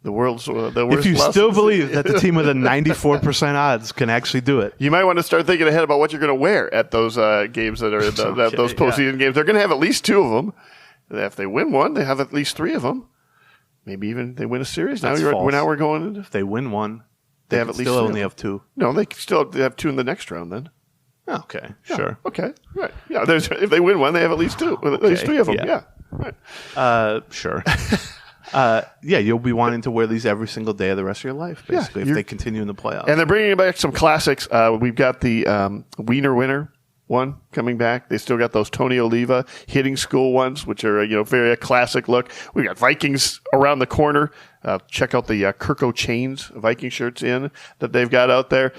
the worst. If you still believe that the team with a 94% odds can actually do it, you might want to start thinking ahead about what you're going to wear at those games that are in those postseason games. They're going to have at least 2 of them. If they win one, they have at least 3 of them. Maybe even they win a series. Now we're going. If they win one, they have at least still only have 2. No, they still have 2 in the next round. Then. Okay, yeah, sure. Okay, right. Yeah, if they win one, they have at least 2. At least 3 of them. Yeah. Right. Sure. You'll be wanting to wear these every single day of the rest of your life, basically, if they continue in the playoffs. And they're bringing back some classics. We've got the Wiener Winner one coming back. They still got those Tony Oliva hitting school ones, which are very a classic look. We got Vikings around the corner. Check out the Kirko Chains Viking shirts that they've got out there.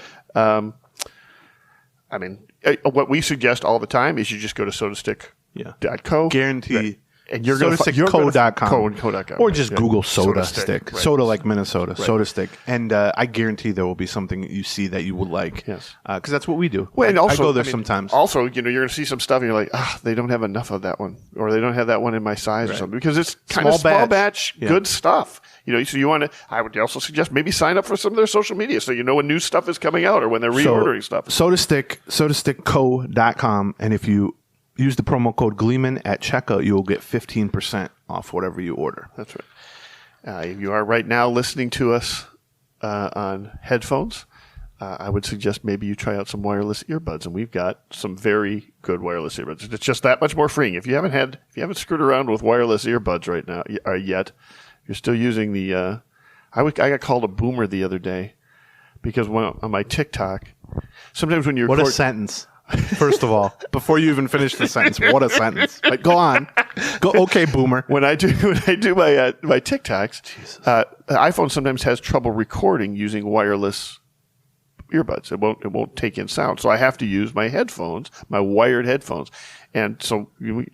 What we suggest all the time is you just go to sodastick.co. Guarantee. Right. And you're going to SodaStickCo.com. Or just Google Soda Stick. Right. Soda like Minnesota. Right. Soda Stick. And I guarantee there will be something you see that you would like. Yes. Because that's what we do. Well, and also, I go there sometimes. Also, you're going to see some stuff and you're like, they don't have enough of that one. Or they don't have that one in my size or something. Because it's kind of small batch good stuff. So you want to, I would also suggest maybe sign up for some of their social media so you know when new stuff is coming out or when they're reordering stuff. SodaStickCo.com. And if you use the promo code Gleeman at checkout, you will get 15% off whatever you order. That's right. If you are right now listening to us on headphones, I would suggest maybe you try out some wireless earbuds, and we've got some very good wireless earbuds. It's just that much more freeing. If you haven't screwed around with wireless earbuds right now yet, you're still using the. I got called a boomer the other day because on my TikTok, sometimes when you record, what a sentence. First of all, before you even finish the sentence, what a sentence! Like, go on, okay, boomer. When I do my TikToks, the iPhone sometimes has trouble recording using wireless earbuds. It won't take in sound, so I have to use my headphones, my wired headphones. And so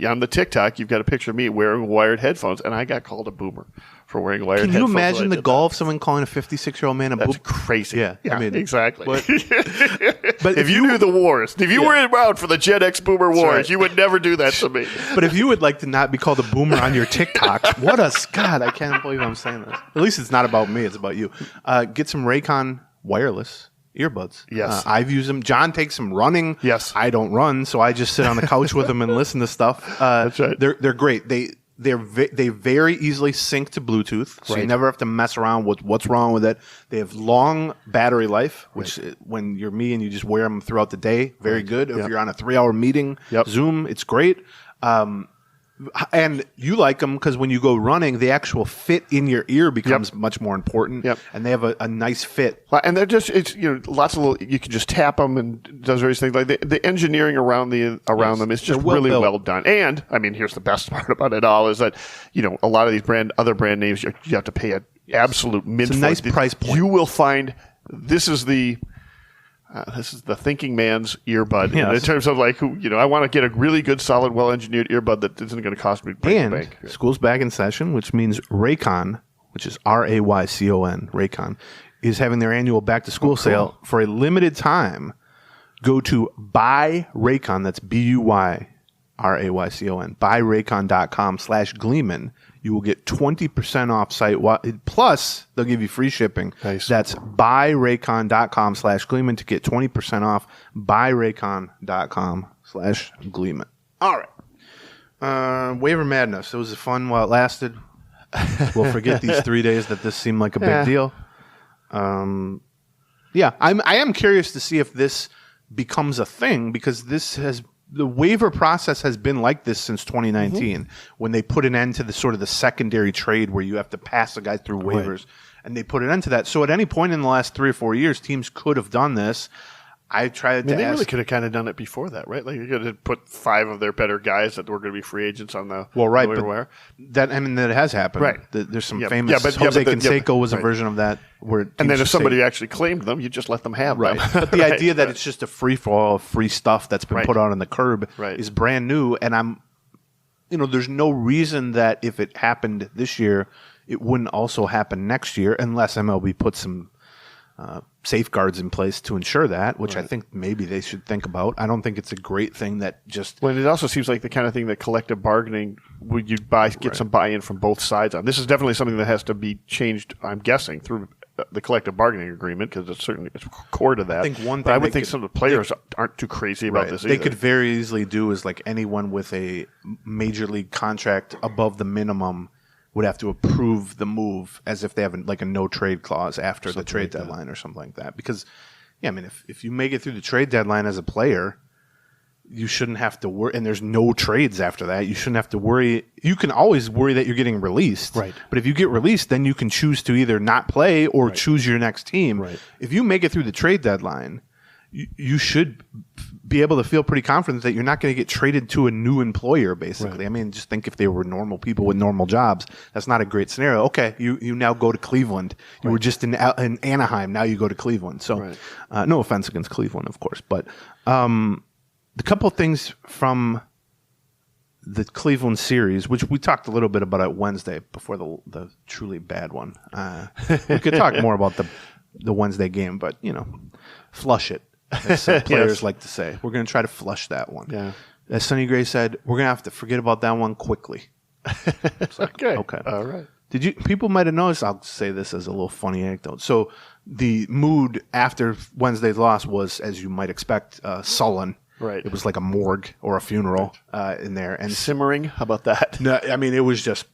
on the TikTok, you've got a picture of me wearing wired headphones, and I got called a boomer for wearing wired headphones. Can you imagine the gall of someone calling a 56-year-old man a boomer? That's crazy. Yeah, exactly. But if you knew the wars, if you were around for the Gen X boomer wars, you would never do that to me. But if you would like to not be called a boomer on your TikTok, God, I can't believe I'm saying this. At least it's not about me, it's about you. Get some Raycon wireless earbuds. Yes. I've used them. John takes them running. Yes. I don't run, so I just sit on the couch with them and listen to stuff. That's right. They're great. They very easily sync to Bluetooth, so you never have to mess around with what's wrong with it. They have long battery life, which when you're me and you just wear them throughout the day, very good. If you're on a 3-hour meeting, Zoom, it's great. And you like them because when you go running, the actual fit in your ear becomes much more important. Yep. And they have a nice fit. And they're just lots of little. You can just tap them and it does various things. Like the engineering around them is just really well done. And here's the best part about it all is that a lot of these other brand names you have to pay absolute mint. It's a nice price point. You will find this is the thinking man's earbud in terms of like, I want to get a really good, solid, well-engineered earbud that isn't going to cost me break the bank. School's back in session, which means Raycon, which is Raycon, Raycon, is having their annual back-to-school sale for a limited time. Go to buyraycon, that's BUYRAYCON, buyraycon.com/Gleeman. You will get 20% off site, plus they'll give you free shipping. Nice. That's buyraycon.com/Gleeman to get 20% off, buyraycon.com/Gleeman. All right. Waiver madness. It was fun while it lasted. We'll forget these 3 days that this seemed like a big deal. I am curious to see if this becomes a thing, because the waiver process has been like this since 2019 when they put an end to the sort of the secondary trade where you have to pass a guy through waivers, and they put an end to that. So at any point in the last 3 or 4 years, teams could have done this. I tried to they really could have kind of done it before that, right? Like you could have put 5 of their better guys that were going to be free agents on the waiver wire. That has happened. Right. There's some famous Jose Canseco was a version of that. And then if somebody actually claimed them, you just let them have them. But the idea that it's just a free-for-all of free stuff that's been put out on the curb is brand new. And there's no reason that if it happened this year, it wouldn't also happen next year unless MLB puts some safeguards in place to ensure that, which I think maybe they should think about. I don't think it's a great thing that just... Well, it also seems like the kind of thing that collective bargaining, would you get some buy-in from both sides on. This is definitely something that has to be changed, I'm guessing, through the collective bargaining agreement, because it's core to that. I think one thing I would think some of the players aren't too crazy about this either. They could very easily do is like anyone with a major league contract above the minimum would have to approve the move as if they have like a no trade clause after the trade deadline or something like that. Because, if you make it through the trade deadline as a player, you shouldn't have to worry. And there's no trades after that. You shouldn't have to worry. You can always worry that you're getting released. Right. But if you get released, then you can choose to either not play or choose your next team. Right. If you make it through the trade deadline, you should be able to feel pretty confident that you're not going to get traded to a new employer, basically. Right. Just think if they were normal people with normal jobs. That's not a great scenario. Okay, you now go to Cleveland. You were just in Anaheim. Now you go to Cleveland. So no offense against Cleveland, of course. But the couple of things from the Cleveland series, which we talked a little bit about at Wednesday before the truly bad one. We could talk more about the Wednesday game, but, flush it. As some players like to say. We're going to try to flush that one. Yeah. As Sonny Gray said, we're going to have to forget about that one quickly. Okay. All right. People might have noticed, I'll say this as a little funny anecdote. So the mood after Wednesday's loss was, as you might expect, sullen. Right. It was like a morgue or a funeral in there. And simmering? How about that? No, it was just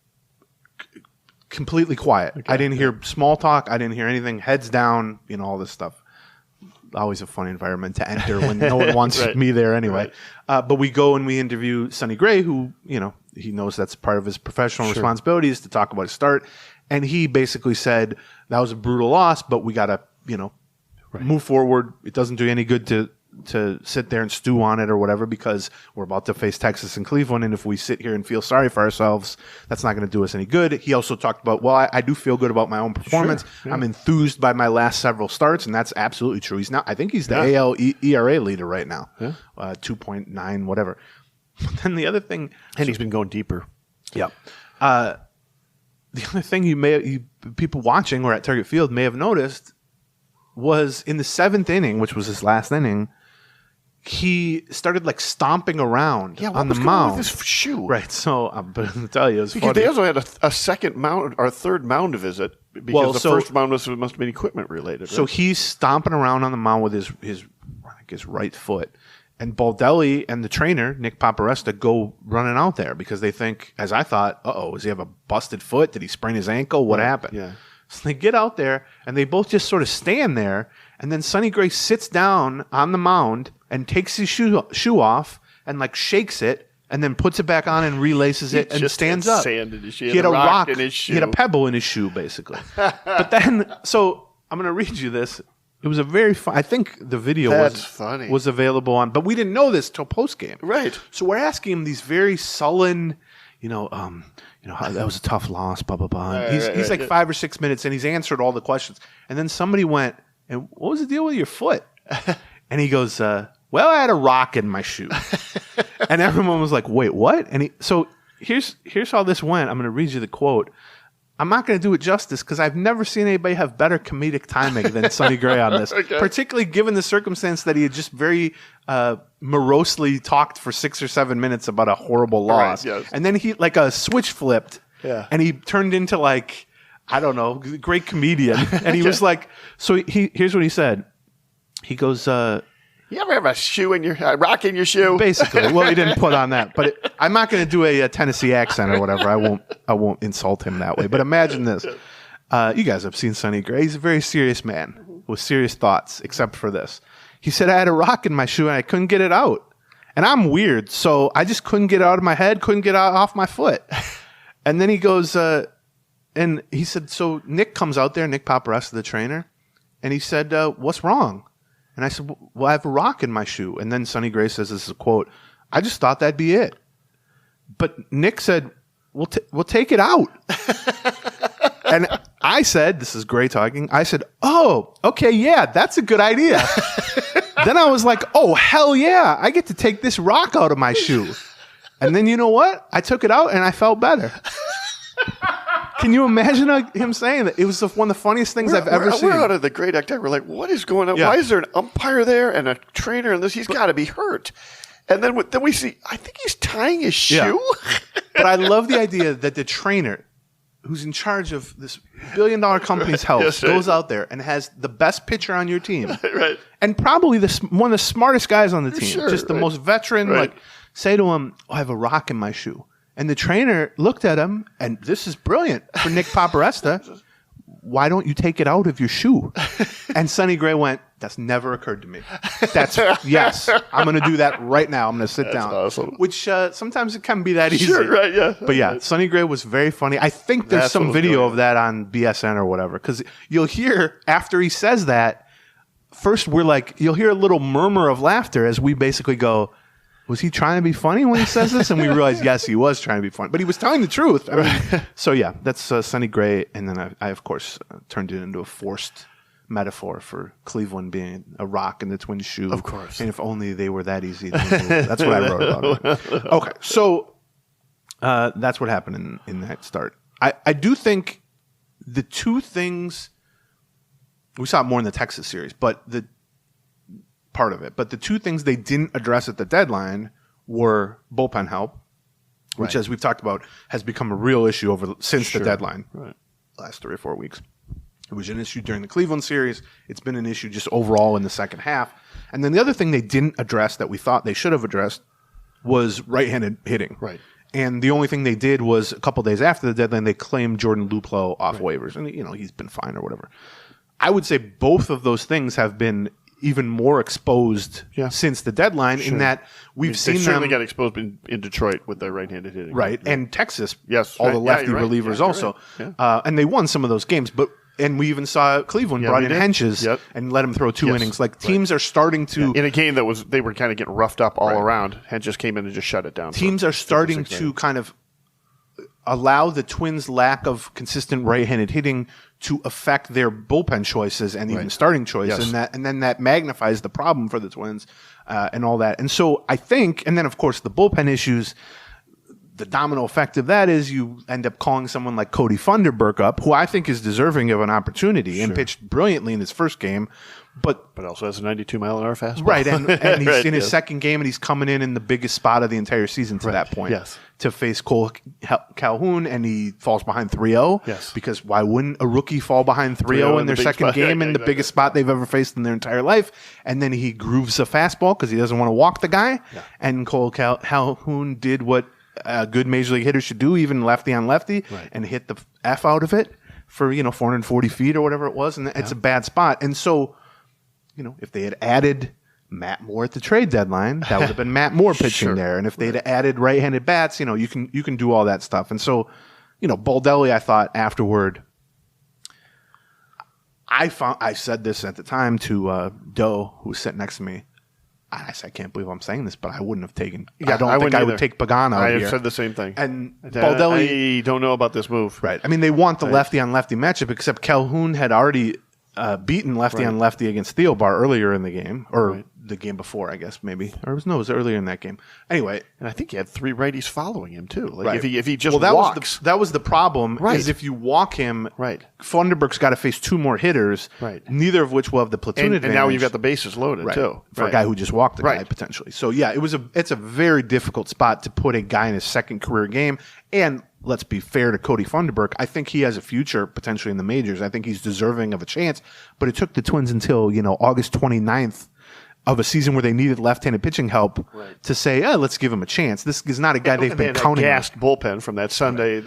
completely quiet. Okay. I didn't hear small talk. I didn't hear anything. Heads down, all this stuff. Always a fun environment to enter when no one wants me there anyway. Right. But we go and we interview Sonny Gray, who, he knows that's part of his professional responsibilities to talk about his start. And he basically said, that was a brutal loss, but we got to, move forward. It doesn't do you any good to sit there and stew on it or whatever, because we're about to face Texas and Cleveland, and if we sit here and feel sorry for ourselves, that's not going to do us any good. He also talked about, I do feel good about my own performance. Sure, yeah. I'm enthused by my last several starts, and that's absolutely true. I think he's the AL ERA leader right now, 2.9, whatever. But then the other thing, and he's been going deeper. Yeah. The other thing people watching or at Target Field may have noticed was in the 7th inning, which was his last inning, he started like stomping around on the mound with his shoe. Right. So I'm going to tell you, it was because funny. They also had a second mound or a third mound visit because the first mound must have been equipment related. Right? So he's stomping around on the mound with his right foot, and Baldelli and the trainer Nick Paparesta go running out there because they think, as I thought, does he have a busted foot? Did he sprain his ankle? What happened? Yeah. So they get out there and they both just sort of stand there, and then Sonny Gray sits down on the mound and takes his shoe off and like shakes it and then puts it back on and relaces it and stands up. Sand in his shoe. He had a rock in his shoe. He had a pebble in his shoe, basically. But then, so I'm going to read you this. It was a very fun. I think the video was available on, but we didn't know this till post game. Right. So we're asking him these very sullen, that was a tough loss, blah, blah, blah. And he's like 5 or 6 minutes and he's answered all the questions. And then somebody went, and what was the deal with your foot? And he goes, well, I had a rock in my shoe. And everyone was like, wait, what? And so here's how this went. I'm going to read you the quote. I'm not going to do it justice because I've never seen anybody have better comedic timing than Sonny Gray on this, particularly given the circumstance that he had just very morosely talked for 6 or 7 minutes about a horrible loss. Right, yes. And then he, like a switch flipped, and he turned into like, I don't know, great comedian. And he was like, so here's what he said. He goes, you ever have a rock in your shoe? Basically. Well, he didn't put on that. But I'm not going to do a Tennessee accent or whatever. I won't insult him that way. But imagine this. You guys have seen Sonny Gray. He's a very serious man with serious thoughts, except for this. He said, I had a rock in my shoe and I couldn't get it out. And I'm weird, so I just couldn't get it out of my head, couldn't get it off my foot. And then he goes, and he said, so Nick comes out there, Nick Paparesta, the trainer, and he said, what's wrong? And I said, well, I have a rock in my shoe. And then Sonny Gray says, this is a quote, I just thought that'd be it. But Nick said, we'll take it out. And I said, this is Gray talking, I said, oh, okay, yeah, that's a good idea. Then I was like, oh, hell yeah, I get to take this rock out of my shoe. And then you know what? I took it out and I felt better. Can you imagine him saying that? It was one of the funniest things I've ever seen. We're out of the great act. We're like, what is going on? Yeah. Why is there an umpire there and a trainer and this? He's got to be hurt. And then we see, I think he's tying his shoe. Yeah. But I love the idea that the trainer, who's in charge of this billion-dollar company's health, goes out there and has the best pitcher on your team. Right. And probably one of the smartest guys on the team. Just the most veteran. Right. Like, say to him, I have a rock in my shoe. And the trainer looked at him, and this is brilliant for Nick Paparesta. Why don't you take it out of your shoe? And Sonny Gray went, that's never occurred to me. Yes, I'm going to do that right now. I'm going to sit down. Awesome. Which sometimes it can be that easy. Sure, right, yeah. But yeah, Sonny Gray was very funny. I think there's some video of that on BSN or whatever. Because you'll hear, after he says that, first we're like, you'll hear a little murmur of laughter as we basically go, was he trying to be funny when he says this? And we realized, yes, he was trying to be funny. But he was telling the truth. I mean, so, yeah, that's Sonny Gray. And then I of course, turned it into a forced metaphor for Cleveland being a rock in the Twins' shoe. Of course. And if only they were that easy. That's what I wrote about it. Okay, so that's what happened in that start. I do think the two things, we saw it more in the Texas series, but the part of it. But the two things they didn't address at the deadline were bullpen help, which, as we've talked about, has become a real issue since the deadline, last 3 or 4 weeks. It was an issue during the Cleveland series. It's been an issue just overall in the second half. And then the other thing they didn't address that we thought they should have addressed was right-handed hitting. Right. And the only thing they did was a couple days after the deadline, they claimed Jordan Luplow off waivers. And, he's been fine or whatever. I would say both of those things have been even more exposed since the deadline in that we've seen them. They certainly got exposed in Detroit with their right-handed hitting. Right. And Texas, yes, all the lefty relievers also. Right. And they won some of those games. And we even saw Cleveland brought in Henches and let him throw 2 innings. Like, teams are starting to... In a game that they were kind of getting roughed up all around, Henches came in and just shut it down. Teams are starting to kind of allow the Twins' lack of consistent right-handed hitting to affect their bullpen choices and even starting choice, and then that magnifies the problem for the Twins and all that. And so I think, and then of course the bullpen issues, the domino effect of that is you end up calling someone like Cody Funderburk up, who I think is deserving of an opportunity and pitched brilliantly in his first game, but also has a 92-mile-an-hour fastball. Right, and he's in his second game, and he's coming in the biggest spot of the entire season to that point. Yes. To face Cole Calhoun, and he falls behind 3-0. Yes. Because why wouldn't a rookie fall behind 3-0 in their second game in the biggest spot they've ever faced in their entire life? And then he grooves a fastball because he doesn't want to walk the guy. Yeah. And Cole Calhoun did what a good major league hitter should do, even lefty on lefty, and hit the F out of it for 440 feet or whatever it was. And it's a bad spot. And so, if they had added Matt Moore at the trade deadline, that would have been Matt Moore pitching there. And if they'd added right-handed bats, you can do all that stuff. And so, Baldelli, I thought afterward, I said this at the time to Doe, who was sitting next to me. I can't believe I'm saying this, but I wouldn't have taken. Yeah, I don't think I would take Pagano I here. have said the same thing. And Baldelli, I don't know about this move. Right. I mean, they want the lefty on lefty matchup, except Calhoun had already beaten lefty on lefty against Theobar earlier in the game, or the game before, I guess, maybe. Or it was earlier in that game. Anyway. And I think he had 3 righties following him, too. Like right. if he just walks. That was the problem, right. is if you walk him, right. Funderburk's got to face 2 more hitters, right. neither of which will have the platoon advantage. And now you've got the bases loaded, right. too. For a guy who just walked the guy, potentially. So, yeah, it's a very difficult spot to put a guy in his second career game. And let's be fair to Cody Funderburk. I think he has a future potentially in the majors. I think he's deserving of a chance. But it took the Twins until, August 29th of a season where they needed left-handed pitching help to say, let's give him a chance. This is not a guy they've been counting on. Gassed bullpen from that Sunday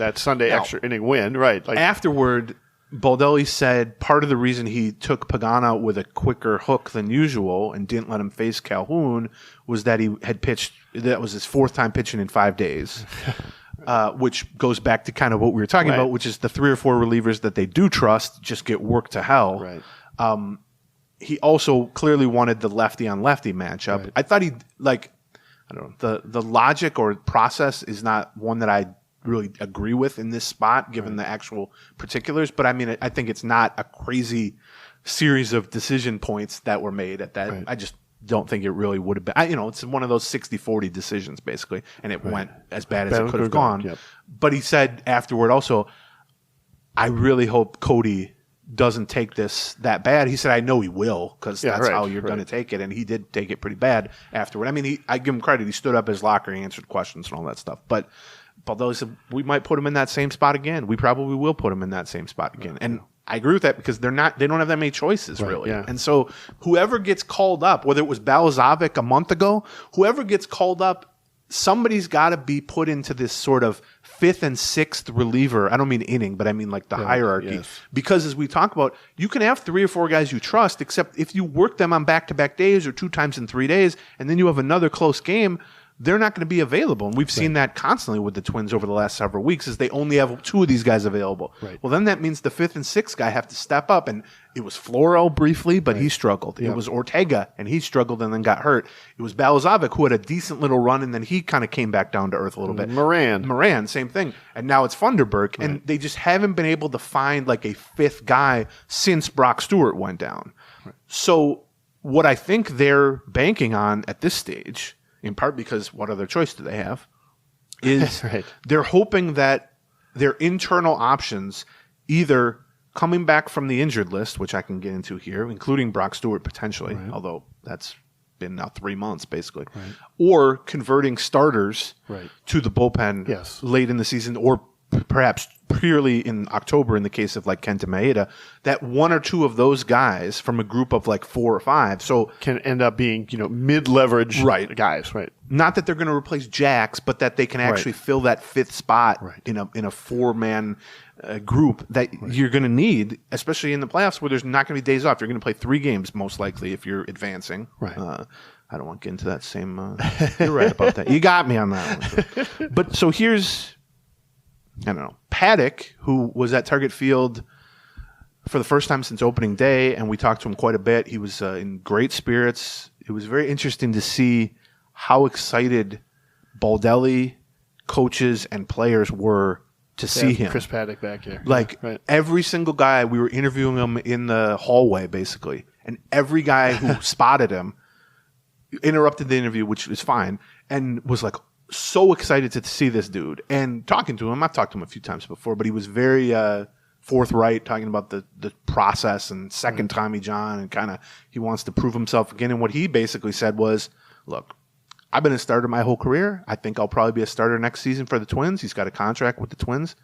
extra inning win. Right. Afterward, Baldelli said part of the reason he took Pagano with a quicker hook than usual and didn't let him face Calhoun was that he had pitched – that was his 4th time pitching in 5 days. Which goes back to kind of what we were talking about, which is the 3 or 4 relievers that they do trust just get worked to hell. Right. He also clearly wanted the lefty on lefty matchup. Right. I thought I don't know, the logic or process is not one that I really agree with in this spot, given the actual particulars. But I mean, I think it's not a crazy series of decision points that were made at that. Right. I just don't think it really would have been. It's one of those 60-40 decisions, basically, and it went as bad as it could have gone. Yep. But he said afterward also, I really hope Cody doesn't take this that bad. He said, I know he will, because that's how you're going to take it. And he did take it pretty bad afterward. I mean, I give him credit. He stood up his locker, he answered questions and all that stuff. But Baldelli said, we might put him in that same spot again. We probably will put him in that same spot again. And I agree with that because they don't have that many choices, really. Yeah. And so whoever gets called up, whether it was Balazovic a month ago, whoever gets called up, somebody's got to be put into this sort of 5th and 6th reliever. I don't mean inning, but I mean like the hierarchy. Yes. Because as we talk about, you can have 3 or 4 guys you trust, except if you work them on back-to-back days or 2 times in 3 days, and then you have another close game, they're not going to be available. And we've seen that constantly with the Twins over the last several weeks is they only have 2 of these guys available. Right. Well, then that means the 5th and 6th guy have to step up. And it was Floro briefly, but he struggled. Yep. It was Ortega, and he struggled and then got hurt. It was Balazovic, who had a decent little run, and then he kind of came back down to earth a little bit. Moran, same thing. And now it's Funderburk, and they just haven't been able to find like a 5th guy since Brock Stewart went down. Right. So what I think they're banking on at this stage, in part because what other choice do they have, is they're hoping that their internal options, either coming back from the injured list, which I can get into here, including Brock Stewart potentially, although that's been now 3 months basically, or converting starters to the bullpen late in the season, or perhaps purely in October in the case of like Kenta Maeda, that 1 or 2 of those guys from a group of like 4 or 5 so can end up being mid-leverage guys, not that they're going to replace Jax, but that they can actually fill that 5th spot in a 4-man group that you're going to need, especially in the playoffs where there's not going to be days off. You're going to play 3 games most likely if you're advancing. I don't want to get into that same you're right about that. You got me on that one. But so here's, I don't know, Paddock, who was at Target Field for the first time since opening day, and we talked to him quite a bit. He was in great spirits. It was very interesting to see how excited Baldelli, coaches, and players were to see him. Chris Paddock back here. Like every single guy, we were interviewing him in the hallway, basically, and every guy who spotted him interrupted the interview, which is fine, and was like, so excited to see this dude. And talking to him, I've talked to him a few times before, but he was very forthright, talking about the process and second Tommy John, and kind of he wants to prove himself again. And what he basically said was, look, I've been a starter my whole career. I think I'll probably be a starter next season for the Twins. He's got a contract with the Twins.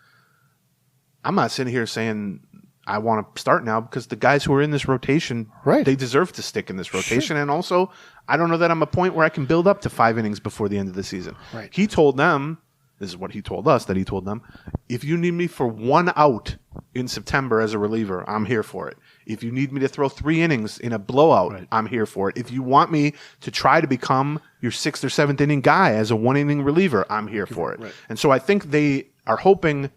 I'm not sitting here saying I want to start now, because the guys who are in this rotation, they deserve to stick in this rotation. And also, I don't know that I'm a point where I can build up to 5 innings before the end of the season. He told them, this is what he told us, that he told them, if you need me for 1 out in September as a reliever, I'm here for it. If you need me to throw 3 innings in a blowout, I'm here for it. If you want me to try to become your 6th or 7th inning guy as a 1-inning reliever, I'm here for it. And so I think they are hoping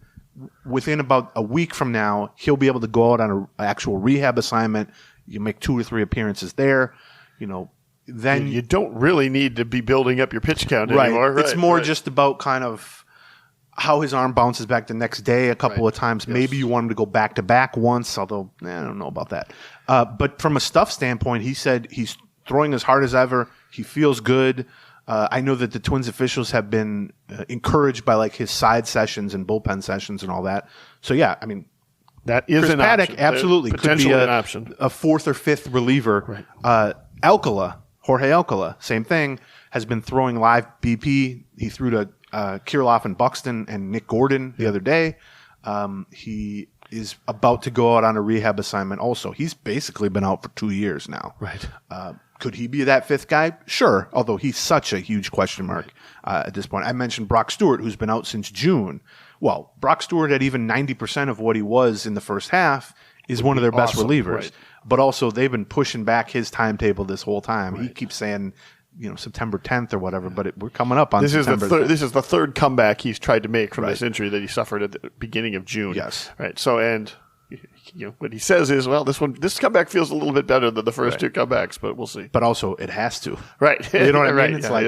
within about a week from now, he'll be able to go out on an actual rehab assignment. You make 2 or 3 appearances there, then you don't really need to be building up your pitch count anymore. Right. It's more just about kind of how his arm bounces back the next day a couple of times. Yes. Maybe you want him to go back-to-back once, although I don't know about that. But from a stuff standpoint, he said he's throwing as hard as ever. He feels good. I know that the Twins officials have been encouraged by like his side sessions and bullpen sessions and all that. So, yeah, I mean, that is Chris an Paddock option. absolutely could be an option. A fourth or fifth reliever. Right. Jorge Alcala, same thing, has been throwing live BP. He threw to Kirilloff and Buxton and Nick Gordon the other day. He is about to go out on a rehab assignment also. He's basically been out for 2 years now. Right. Could he be that fifth guy? Sure, although he's such a huge question mark at this point. I mentioned Brock Stewart, who's been out since June. Well, Brock Stewart at even 90% of what he was in the first half is one of their best relievers. Right. But also they've been pushing back his timetable this whole time. Right. He keeps saying, September 10th or whatever, but we're coming up on September. This is the third comeback he's tried to make from this injury that he suffered at the beginning of June. Yes. Right. So, and what he says is, well, this comack feels a little bit better than the first two comebacks, but we'll see. But also, it has to. Right. You know what I mean? Right.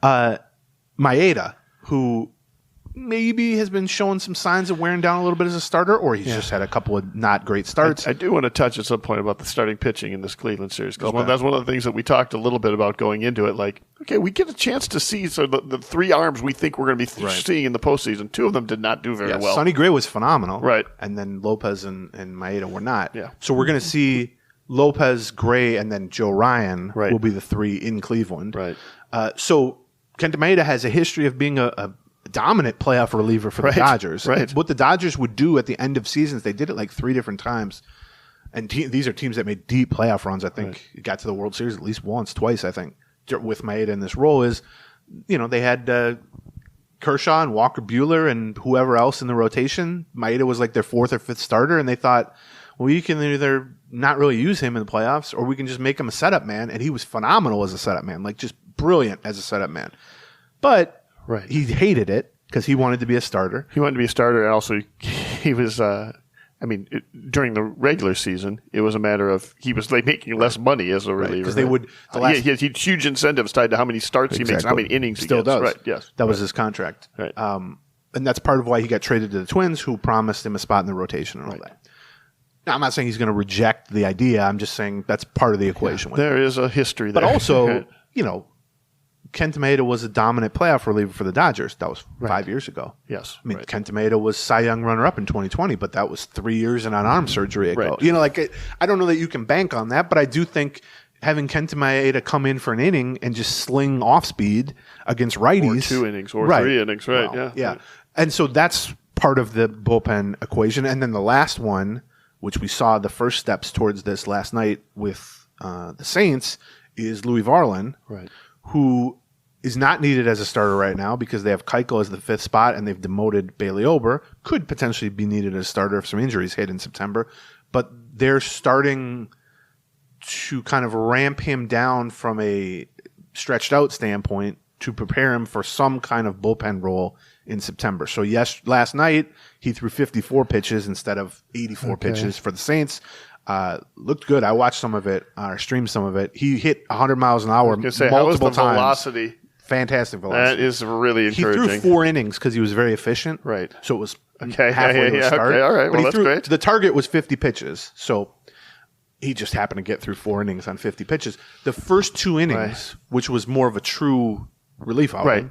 It's Maeda, who maybe has been showing some signs of wearing down a little bit as a starter, or he's just had a couple of not great starts. I do want to touch at some point about the starting pitching in this Cleveland series, because that's one of the things that we talked a little bit about going into it. Like, okay, we get a chance to see the three arms we think we're going to be seeing in the postseason. Two of them did not do very well. Sonny Gray was phenomenal. Right. And then Lopez and Maeda were not. Yeah. So we're going to see Lopez, Gray, and then Joe Ryan will be the three in Cleveland. Right. So Kenta Maeda has a history of being a dominant playoff reliever for the Dodgers. Right. What the Dodgers would do at the end of seasons, they did it like 3 different times. And these are teams that made deep playoff runs. I think it got to the World Series at least once, twice, I think, with Maeda in this role is, they had Kershaw and Walker Buehler and whoever else in the rotation. Maeda was like their 4th or 5th starter, and they thought, well, you can either not really use him in the playoffs or we can just make him a setup man. And he was phenomenal as a setup man, like just brilliant as a setup man. But he hated it because he wanted to be a starter. He wanted to be a starter, and also he was. During the regular season, it was a matter of he was like making less money as a reliever because they would. He had huge incentives tied to how many starts he makes, how many innings he still does. Right? Yes, that was his contract. Right. And that's part of why he got traded to the Twins, who promised him a spot in the rotation and all that. Now, I'm not saying he's going to reject the idea. I'm just saying that's part of the equation. There is a history there, but also, Kenta Maeda was a dominant playoff reliever for the Dodgers. That was 5 years ago. Yes. I mean, Kenta Maeda was Cy Young runner-up in 2020, but that was 3 years and an arm surgery ago. Right. I don't know that you can bank on that, but I do think having Kenta Maeda come in for an inning and just sling off speed against righties. Or 2 innings or 3 innings, right. Well, yeah. And so that's part of the bullpen equation. And then the last one, which we saw the first steps towards this last night with the Saints, is Louis Varland, who is not needed as a starter right now because they have Keuchel as the 5th spot and they've demoted Bailey Ober. Could potentially be needed as a starter if some injuries hit in September. But they're starting to kind of ramp him down from a stretched out standpoint to prepare him for some kind of bullpen role in September. So last night he threw 54 pitches instead of 84 pitches for the Saints. Looked good. I watched some of it, or streamed some of it. He hit 100 miles an hour multiple how was the times. Velocity? Fantastic velocity. That is really encouraging. He threw 4 innings because he was very efficient. Right. So it was halfway to a start. Okay, all right. Well, that's great. The target was 50 pitches. So he just happened to get through 4 innings on 50 pitches. The first 2 innings, which was more of a true relief outing.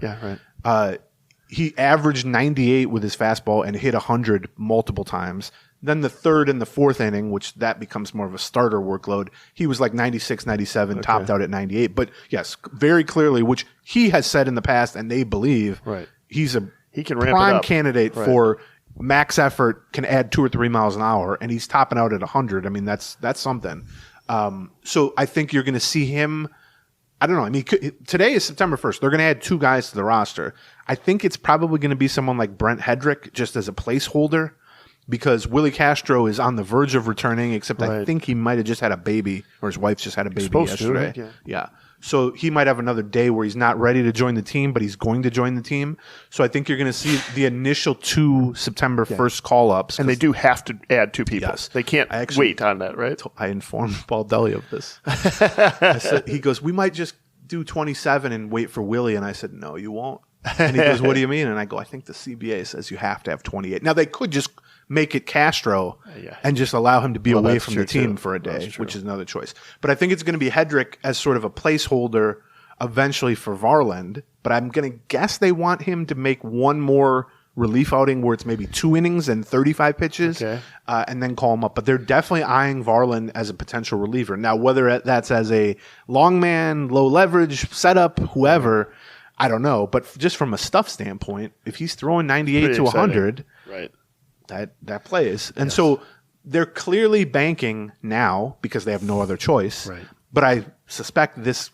He averaged 98 with his fastball and hit 100 multiple times. Then the 3rd and the 4th inning, which that becomes more of a starter workload, he was like 96, 97, topped out at 98. But yes, very clearly, which he has said in the past, and they believe, he's he can ramp prime it up. Candidate for max effort, can add 2 or 3 miles an hour, and he's topping out at 100. I mean, that's something. So I think you're going to see him. I don't know. I mean, today is September 1st. They're going to add 2 guys to the roster. I think it's probably going to be someone like Brent Hedrick just as a placeholder. because Willie Castro is on the verge of returning, except I Right. think he might have just had a baby, or his wife just had a baby Supposed to, yesterday. right? Yeah. So he might have another day where he's not ready to join the team, but he's going to join the team. So I think you're going to see the initial 2 September 1st call-ups. And they do have to add 2 people. Yes. They can't wait on that, right? I informed Paul Deli of this. He goes, we might just do 27 and wait for Willie. And I said, no, you won't. And he goes, what do you mean? And I go, I think the CBA says you have to have 28. Now, they could just make it Castro and just allow him to be away from the team for a day, which is another choice. But I think it's going to be Hedrick as sort of a placeholder eventually for Varland. But I'm going to guess they want him to make one more relief outing where it's maybe 2 innings and 35 pitches and then call him up. But they're definitely eyeing Varland as a potential reliever. Now, whether that's as a long man, low leverage, setup, whoever, I don't know. But just from a stuff standpoint, if he's throwing 98 to 100, right, that plays. And so they're clearly banking now because they have no other choice. Right. But I suspect this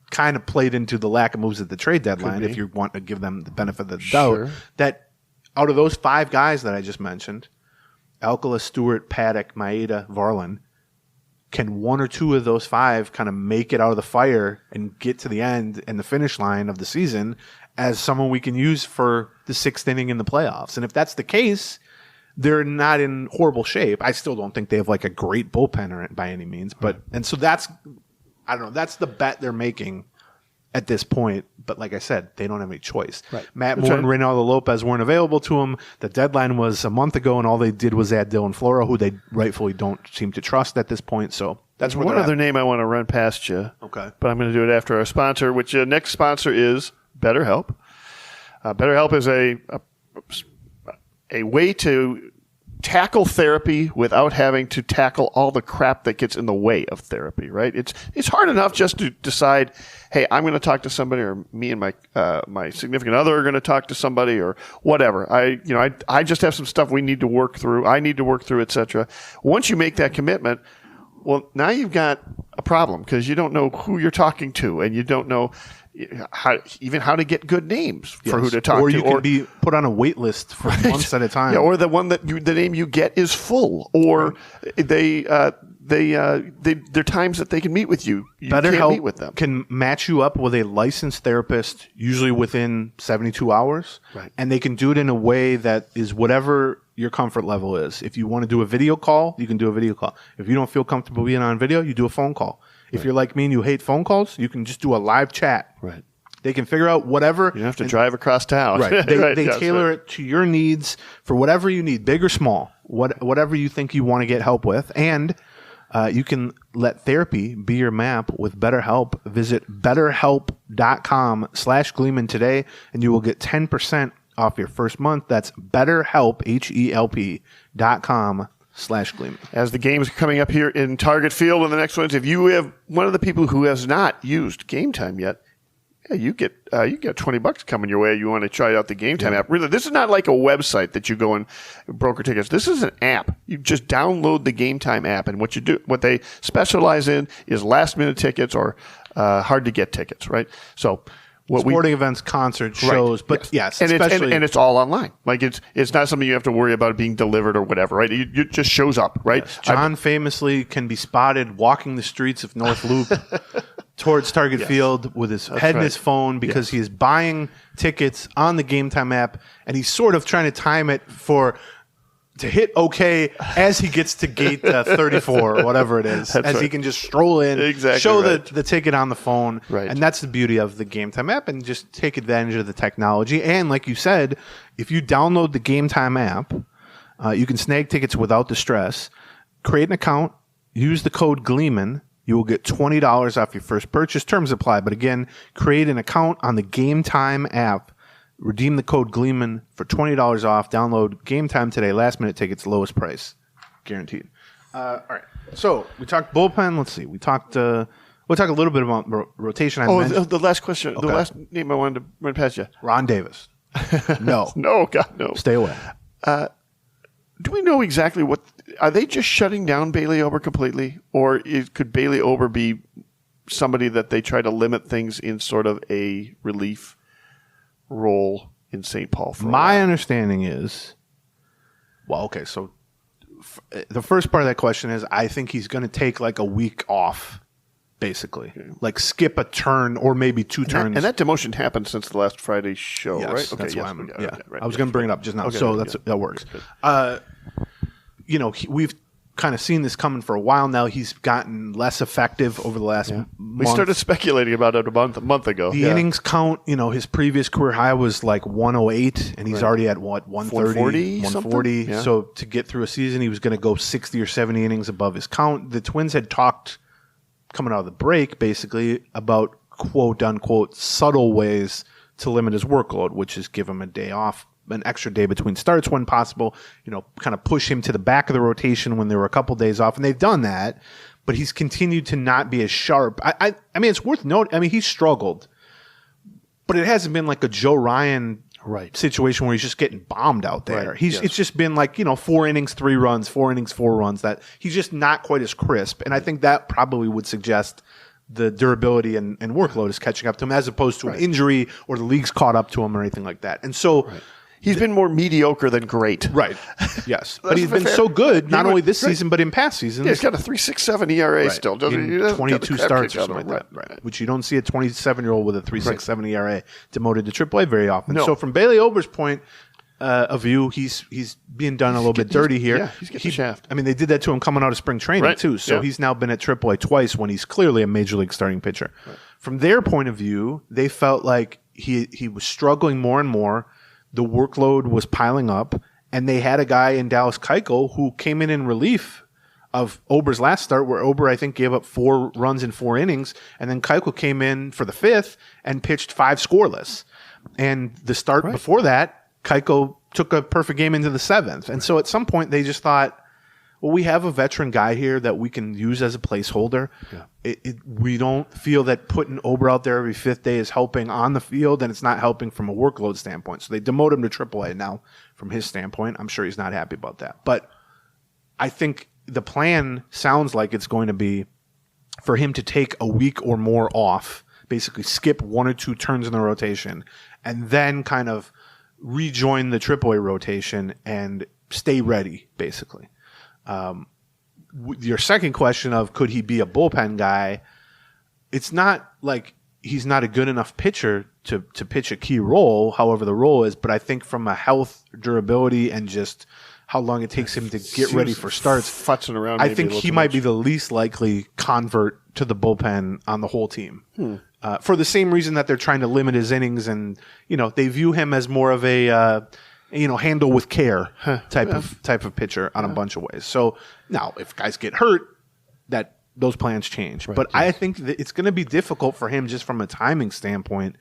kind of played into the lack of moves at the trade deadline, if you want to give them the benefit of the doubt, that out of those 5 guys that I just mentioned, Alcala, Stewart, Paddock, Maeda, Varland, can 1 or 2 of those 5 kind of make it out of the fire and get to the end and the finish line of the season as someone we can use for the 6th inning in the playoffs? And if that's the case, they're not in horrible shape. I still don't think they have like a great bullpen by any means, but and so that's, I don't know, that's the bet they're making at this point. But like I said, they don't have any choice. Right. Matt Moore and Reynaldo Lopez weren't available to him. The deadline was a month ago, and all they did was add Dylan Floro, who they rightfully don't seem to trust at this point. So that's one other name I want to run past you. Okay, but I'm going to do it after our sponsor, which next sponsor is BetterHelp. BetterHelp is a way to tackle therapy without having to tackle all the crap that gets in the way of therapy, right? It's hard enough just to decide, hey, I'm going to talk to somebody, or me and my significant other are going to talk to somebody, or whatever. I just have some stuff we need to work through. I need to work through, etc. Once you make that commitment, well, now you've got a problem because you don't know who you're talking to, and you don't know how to get good names for who to talk to. Or you can be put on a wait list for months at a time. Yeah, or the one that the name you get is full, or there are times that they can meet with you. You can't meet with them. Can match you up with a licensed therapist, usually within 72 hours. Right. And they can do it in a way that is whatever your comfort level is. If you want to do a video call, you can do a video call. If you don't feel comfortable being on video, you do a phone call. If you're like me and you hate phone calls, you can just do a live chat. Right. They can figure out whatever. You don't have to drive across town. Right. They tailor it to your needs for whatever you need, big or small, whatever you think you want to get help with. And you can let therapy be your map with BetterHelp. Visit betterhelp.com/Gleeman today, and you will get 10% off your first month. That's BetterHelp, HELP.com/Gleeman. As the games are coming up here in Target Field and the next ones, if you have one of the people who has not used Game Time yet, you get $20 coming your way. You want to try out the Game Time app. Really, this is not like a website that you go and broker tickets. This is an app. You just download the Game Time app, and what they specialize in is last minute tickets or hard to get tickets. Right. So. Sporting events, concerts, shows, but yes, and especially it's all online. Like it's not something you have to worry about being delivered or whatever, right? It just shows up, right? Yes. John famously can be spotted walking the streets of North Loop towards Target Field with his head in his phone because he is buying tickets on the Game Time app, and he's sort of trying to time it to hit OK as he gets to gate 34 or whatever it is, he can just stroll in, show the ticket on the phone. Right. And that's the beauty of the Game Time app, and just take advantage of the technology. And like you said, if you download the Game Time app, you can snag tickets without the stress. Create an account, use the code Gleeman. You will get $20 off your first purchase. Terms apply. But again, create an account on the Game Time app. Redeem the code Gleeman for $20 off. Download Game Time today. Last minute tickets, lowest price, guaranteed. All right. So we talked bullpen. Let's see. We'll talk a little bit about rotation. The last question. Okay. The last name I wanted to run past you. Ron Davis. No. No, God, no. Stay away. Do we know exactly are they just shutting down Bailey Ober completely, or could Bailey Ober be somebody that they try to limit things in sort of a relief role in St. Paul for my understanding is Well, okay, so the first part of that question is I think he's going to take like a week off, basically. Like skip a turn or maybe two turns. And that demotion happened since the last Friday's show, yes, right? Okay, that's why I'm, yeah. Right, I was going to bring it up just now, okay, so that works. We've kind of seen this coming for a while now. He's gotten less effective over the last month. We started speculating about it a month ago. The innings count, his previous career high was like 108, and he's already at what, 130, 140. Yeah. So to get through a season, he was going to go 60 or 70 innings above his count. The Twins had talked coming out of the break, basically, about quote unquote subtle ways to limit his workload, which is give him a day off, an extra day between starts when possible, kind of push him to the back of the rotation when there were a couple days off. And they've done that, but he's continued to not be as sharp. I mean, it's worth noting. I mean, he's struggled, but it hasn't been like a Joe Ryan situation where he's just getting bombed out there. Right. It's just been like, 4 innings, 3 runs, 4 innings, 4 runs, that he's just not quite as crisp. And I think that probably would suggest the durability and workload is catching up to him as opposed to an injury or the league's caught up to him or anything like that. And so he's been more mediocre than great. Right. Yes. But he's been so good, not only this season, but in past seasons. Yeah, he's got a 3.67 ERA still. Doesn't he? 22 starts or something like that. Right. Which you don't see a 27-year-old with a 3.67 ERA demoted to AAA very often. No. So from Bailey Ober's point of view, he's being done a little bit dirty here. Yeah, he's getting the shaft. I mean, they did that to him coming out of spring training too. So he's now been at AAA twice when he's clearly a major league starting pitcher. Right. From their point of view, they felt like he was struggling more and more. The workload was piling up, and they had a guy in Dallas Keuchel who came in relief of Ober's last start, where Ober, I think, gave up 4 runs in 4 innings, and then Keuchel came in for the 5th and pitched 5 scoreless. And the start before that, Keuchel took a perfect game into the 7th. And so at some point, they just thought, well, we have a veteran guy here that we can use as a placeholder. Yeah. We don't feel that putting Ober out there every 5th day is helping on the field, and it's not helping from a workload standpoint. So they demote him to AAA now from his standpoint. I'm sure he's not happy about that. But I think the plan sounds like it's going to be for him to take a week or more off, basically skip 1 or 2 turns in the rotation, and then kind of rejoin the AAA rotation and stay ready, basically. Your second question of could he be a bullpen guy, it's not like he's not a good enough pitcher to pitch a key role, however the role is, but I think from a health, durability, and just how long it takes him to get ready for starts, futzing around, I think he might be the least likely convert to the bullpen on the whole team. For the same reason that they're trying to limit his innings, and they view him as more of a handle with care type of pitcher on a bunch of ways. So now, if guys get hurt, that those plans change. Right, but I think that it's going to be difficult for him just from a timing standpoint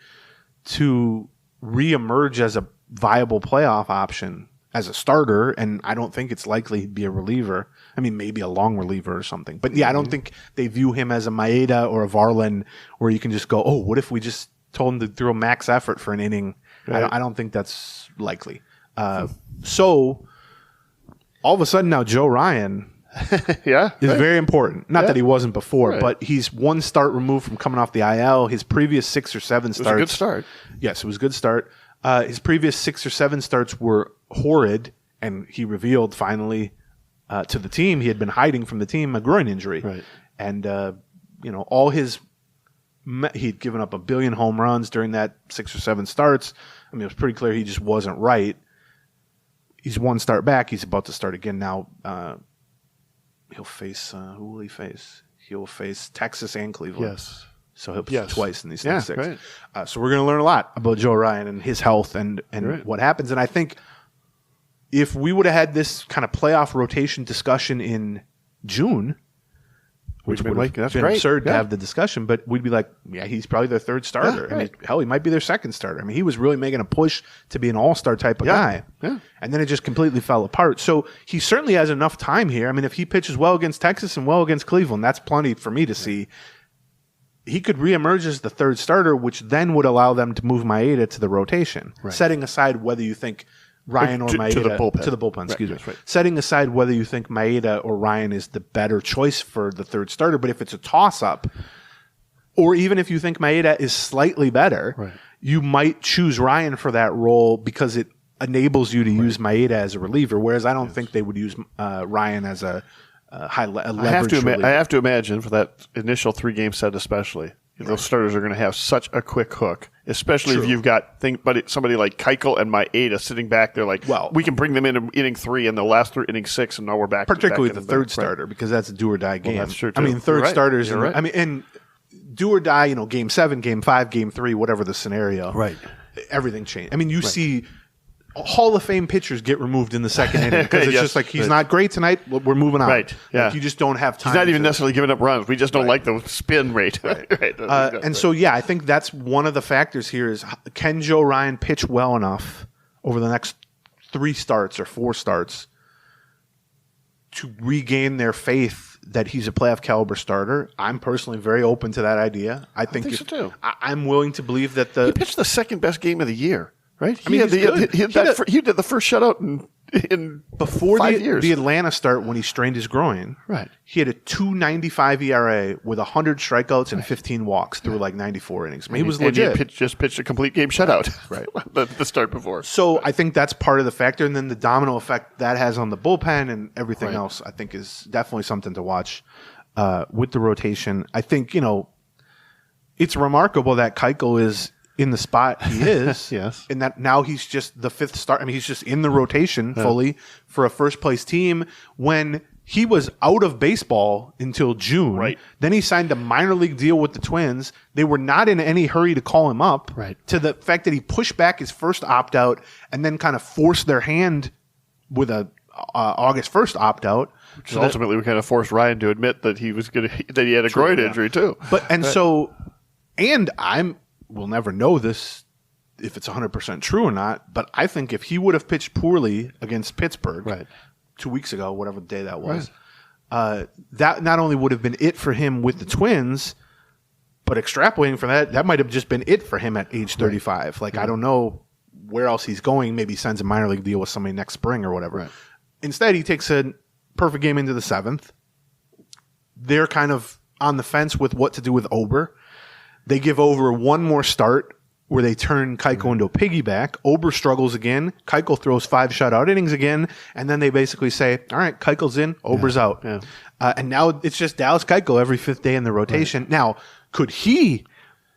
to reemerge as a viable playoff option as a starter, and I don't think it's likely he'd be a reliever. I mean, maybe a long reliever or something. But yeah, I don't think they view him as a Maeda or a Varland where you can just go, oh, what if we just told him to throw max effort for an inning? Right. I don't think that's likely. So all of a sudden now Joe Ryan is very important. Not that he wasn't before, but he's 1 start removed from coming off the IL. His previous 6 or 7 starts. It was a good start. Yes, it was a good start. His previous 6 or 7 starts were horrid, and he revealed finally to the team he had been hiding from the team a groin injury. Right. And all his he'd given up 1 billion home runs during that 6 or 7 starts. I mean, it was pretty clear he just wasn't right. He's 1 start back. He's about to start again now. He'll face who will he face? He'll face Texas and Cleveland. Yes. So he'll play twice in these next 6. Right. So we're going to learn a lot about Joe Ryan and his health and what happens. And I think if we would have had this kind of playoff rotation discussion in June, which would have been absurd to have the discussion, but we'd be like, yeah, he's probably their 3rd starter. Yeah, right. I mean, hell, he might be their 2nd starter. I mean, he was really making a push to be an all-star type of guy. Yeah. And then it just completely fell apart. So he certainly has enough time here. I mean, if he pitches well against Texas and well against Cleveland, that's plenty for me to see. He could reemerge as the 3rd starter, which then would allow them to move Maeda to the rotation, setting aside whether you think Ryan or Maeda to the bullpen. Excuse me. Right. Setting aside whether you think Maeda or Ryan is the better choice for the 3rd starter, but if it's a toss-up, or even if you think Maeda is slightly better, you might choose Ryan for that role because it enables you to use Maeda as a reliever, whereas I don't think they would use Ryan as a leverage reliever. I have to imagine for that initial 3-game set especially, those starters are going to have such a quick hook, especially if you've got somebody like Keuchel and Maeda sitting back there like, well, we can bring them in inning 3 and they'll last through inning 6 and now we're back. Particularly the third starter because that's a do-or-die game. Well, that's true too. I mean, third starters, and do-or-die, game 7, game 5, game 3, whatever the scenario. Right. Everything changed. I mean, you see Hall of Fame pitchers get removed in the second inning because it's just like he's not great tonight. We're moving on. Right. Yeah. Like, you just don't have time. He's not even necessarily giving up runs. We just don't like the spin rate. Right. So I think that's one of the factors here is can Joe Ryan pitch well enough over the next 3 starts or 4 starts to regain their faith that he's a playoff caliber starter. I'm personally very open to that idea. I think so too. I'm willing to believe that he pitched the second best game of the year. Right? I mean, he did the first shutout in before 5 years. The Atlanta start when he strained his groin. Right. He had a 2.95 ERA with 100 strikeouts and 15 walks through like 94 innings. I mean, he was legit. He just pitched a complete game shutout. Right. the start before. So I think that's part of the factor, and then the domino effect that has on the bullpen and everything else. I think is definitely something to watch with the rotation. I think it's remarkable that Keuchel is in the spot he is, yes, and that now he's just the 5th start. I mean, he's just in the rotation fully for a first place team when he was out of baseball until June. Right. Then he signed a minor league deal with the Twins. They were not in any hurry to call him up. Right. To the fact that he pushed back his first opt out and then kind of forced their hand with a August 1st opt out. So ultimately, we kind of forced Ryan to admit that he had a groin injury too. We'll never know this if it's 100% true or not, but I think if he would have pitched poorly against Pittsburgh 2 weeks ago, whatever day that was, that not only would have been it for him with the Twins, but extrapolating from that might have just been it for him at age 35. Like, I don't know where else he's going. Maybe he signs a minor league deal with somebody next spring or whatever. Right. Instead, he takes a perfect game into the 7th. They're kind of on the fence with what to do with Ober. They give Ober one more start where they turn Keuchel into a piggyback. Ober struggles again. Keuchel throws 5 shutout innings again. And then they basically say, all right, Keuchel's in, Ober's out. Yeah. And now it's just Dallas Keuchel every 5th day in the rotation. Right. Now, could he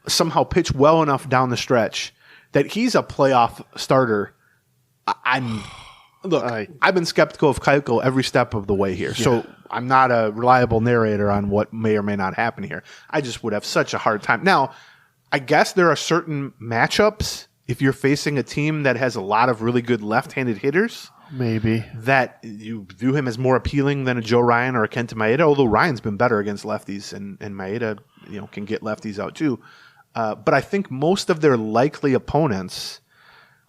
somehow pitch well enough down the stretch that he's a playoff starter? I've been skeptical of Keuchel every step of the way here. Yeah. So I'm not a reliable narrator on what may or may not happen here. I just would have such a hard time. Now, I guess there are certain matchups if you're facing a team that has a lot of really good left-handed hitters. Maybe. That you view him as more appealing than a Joe Ryan or a Kenta Maeda, although Ryan's been better against lefties and Maeda can get lefties out too. But I think most of their likely opponents,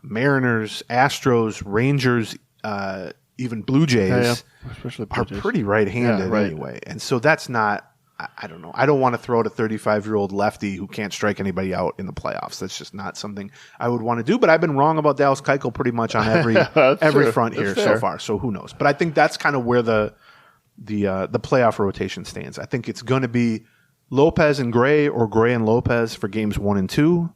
Mariners, Astros, Rangers, even Blue Jays, are pretty right-handed anyway. And so that's not, I don't know. I don't want to throw out a 35-year-old lefty who can't strike anybody out in the playoffs. That's just not something I would want to do. But I've been wrong about Dallas Keuchel pretty much on every front here so far. So who knows? But I think that's kind of where the playoff rotation stands. I think it's going to be Lopez and Gray or Gray and Lopez for games 1 and 2.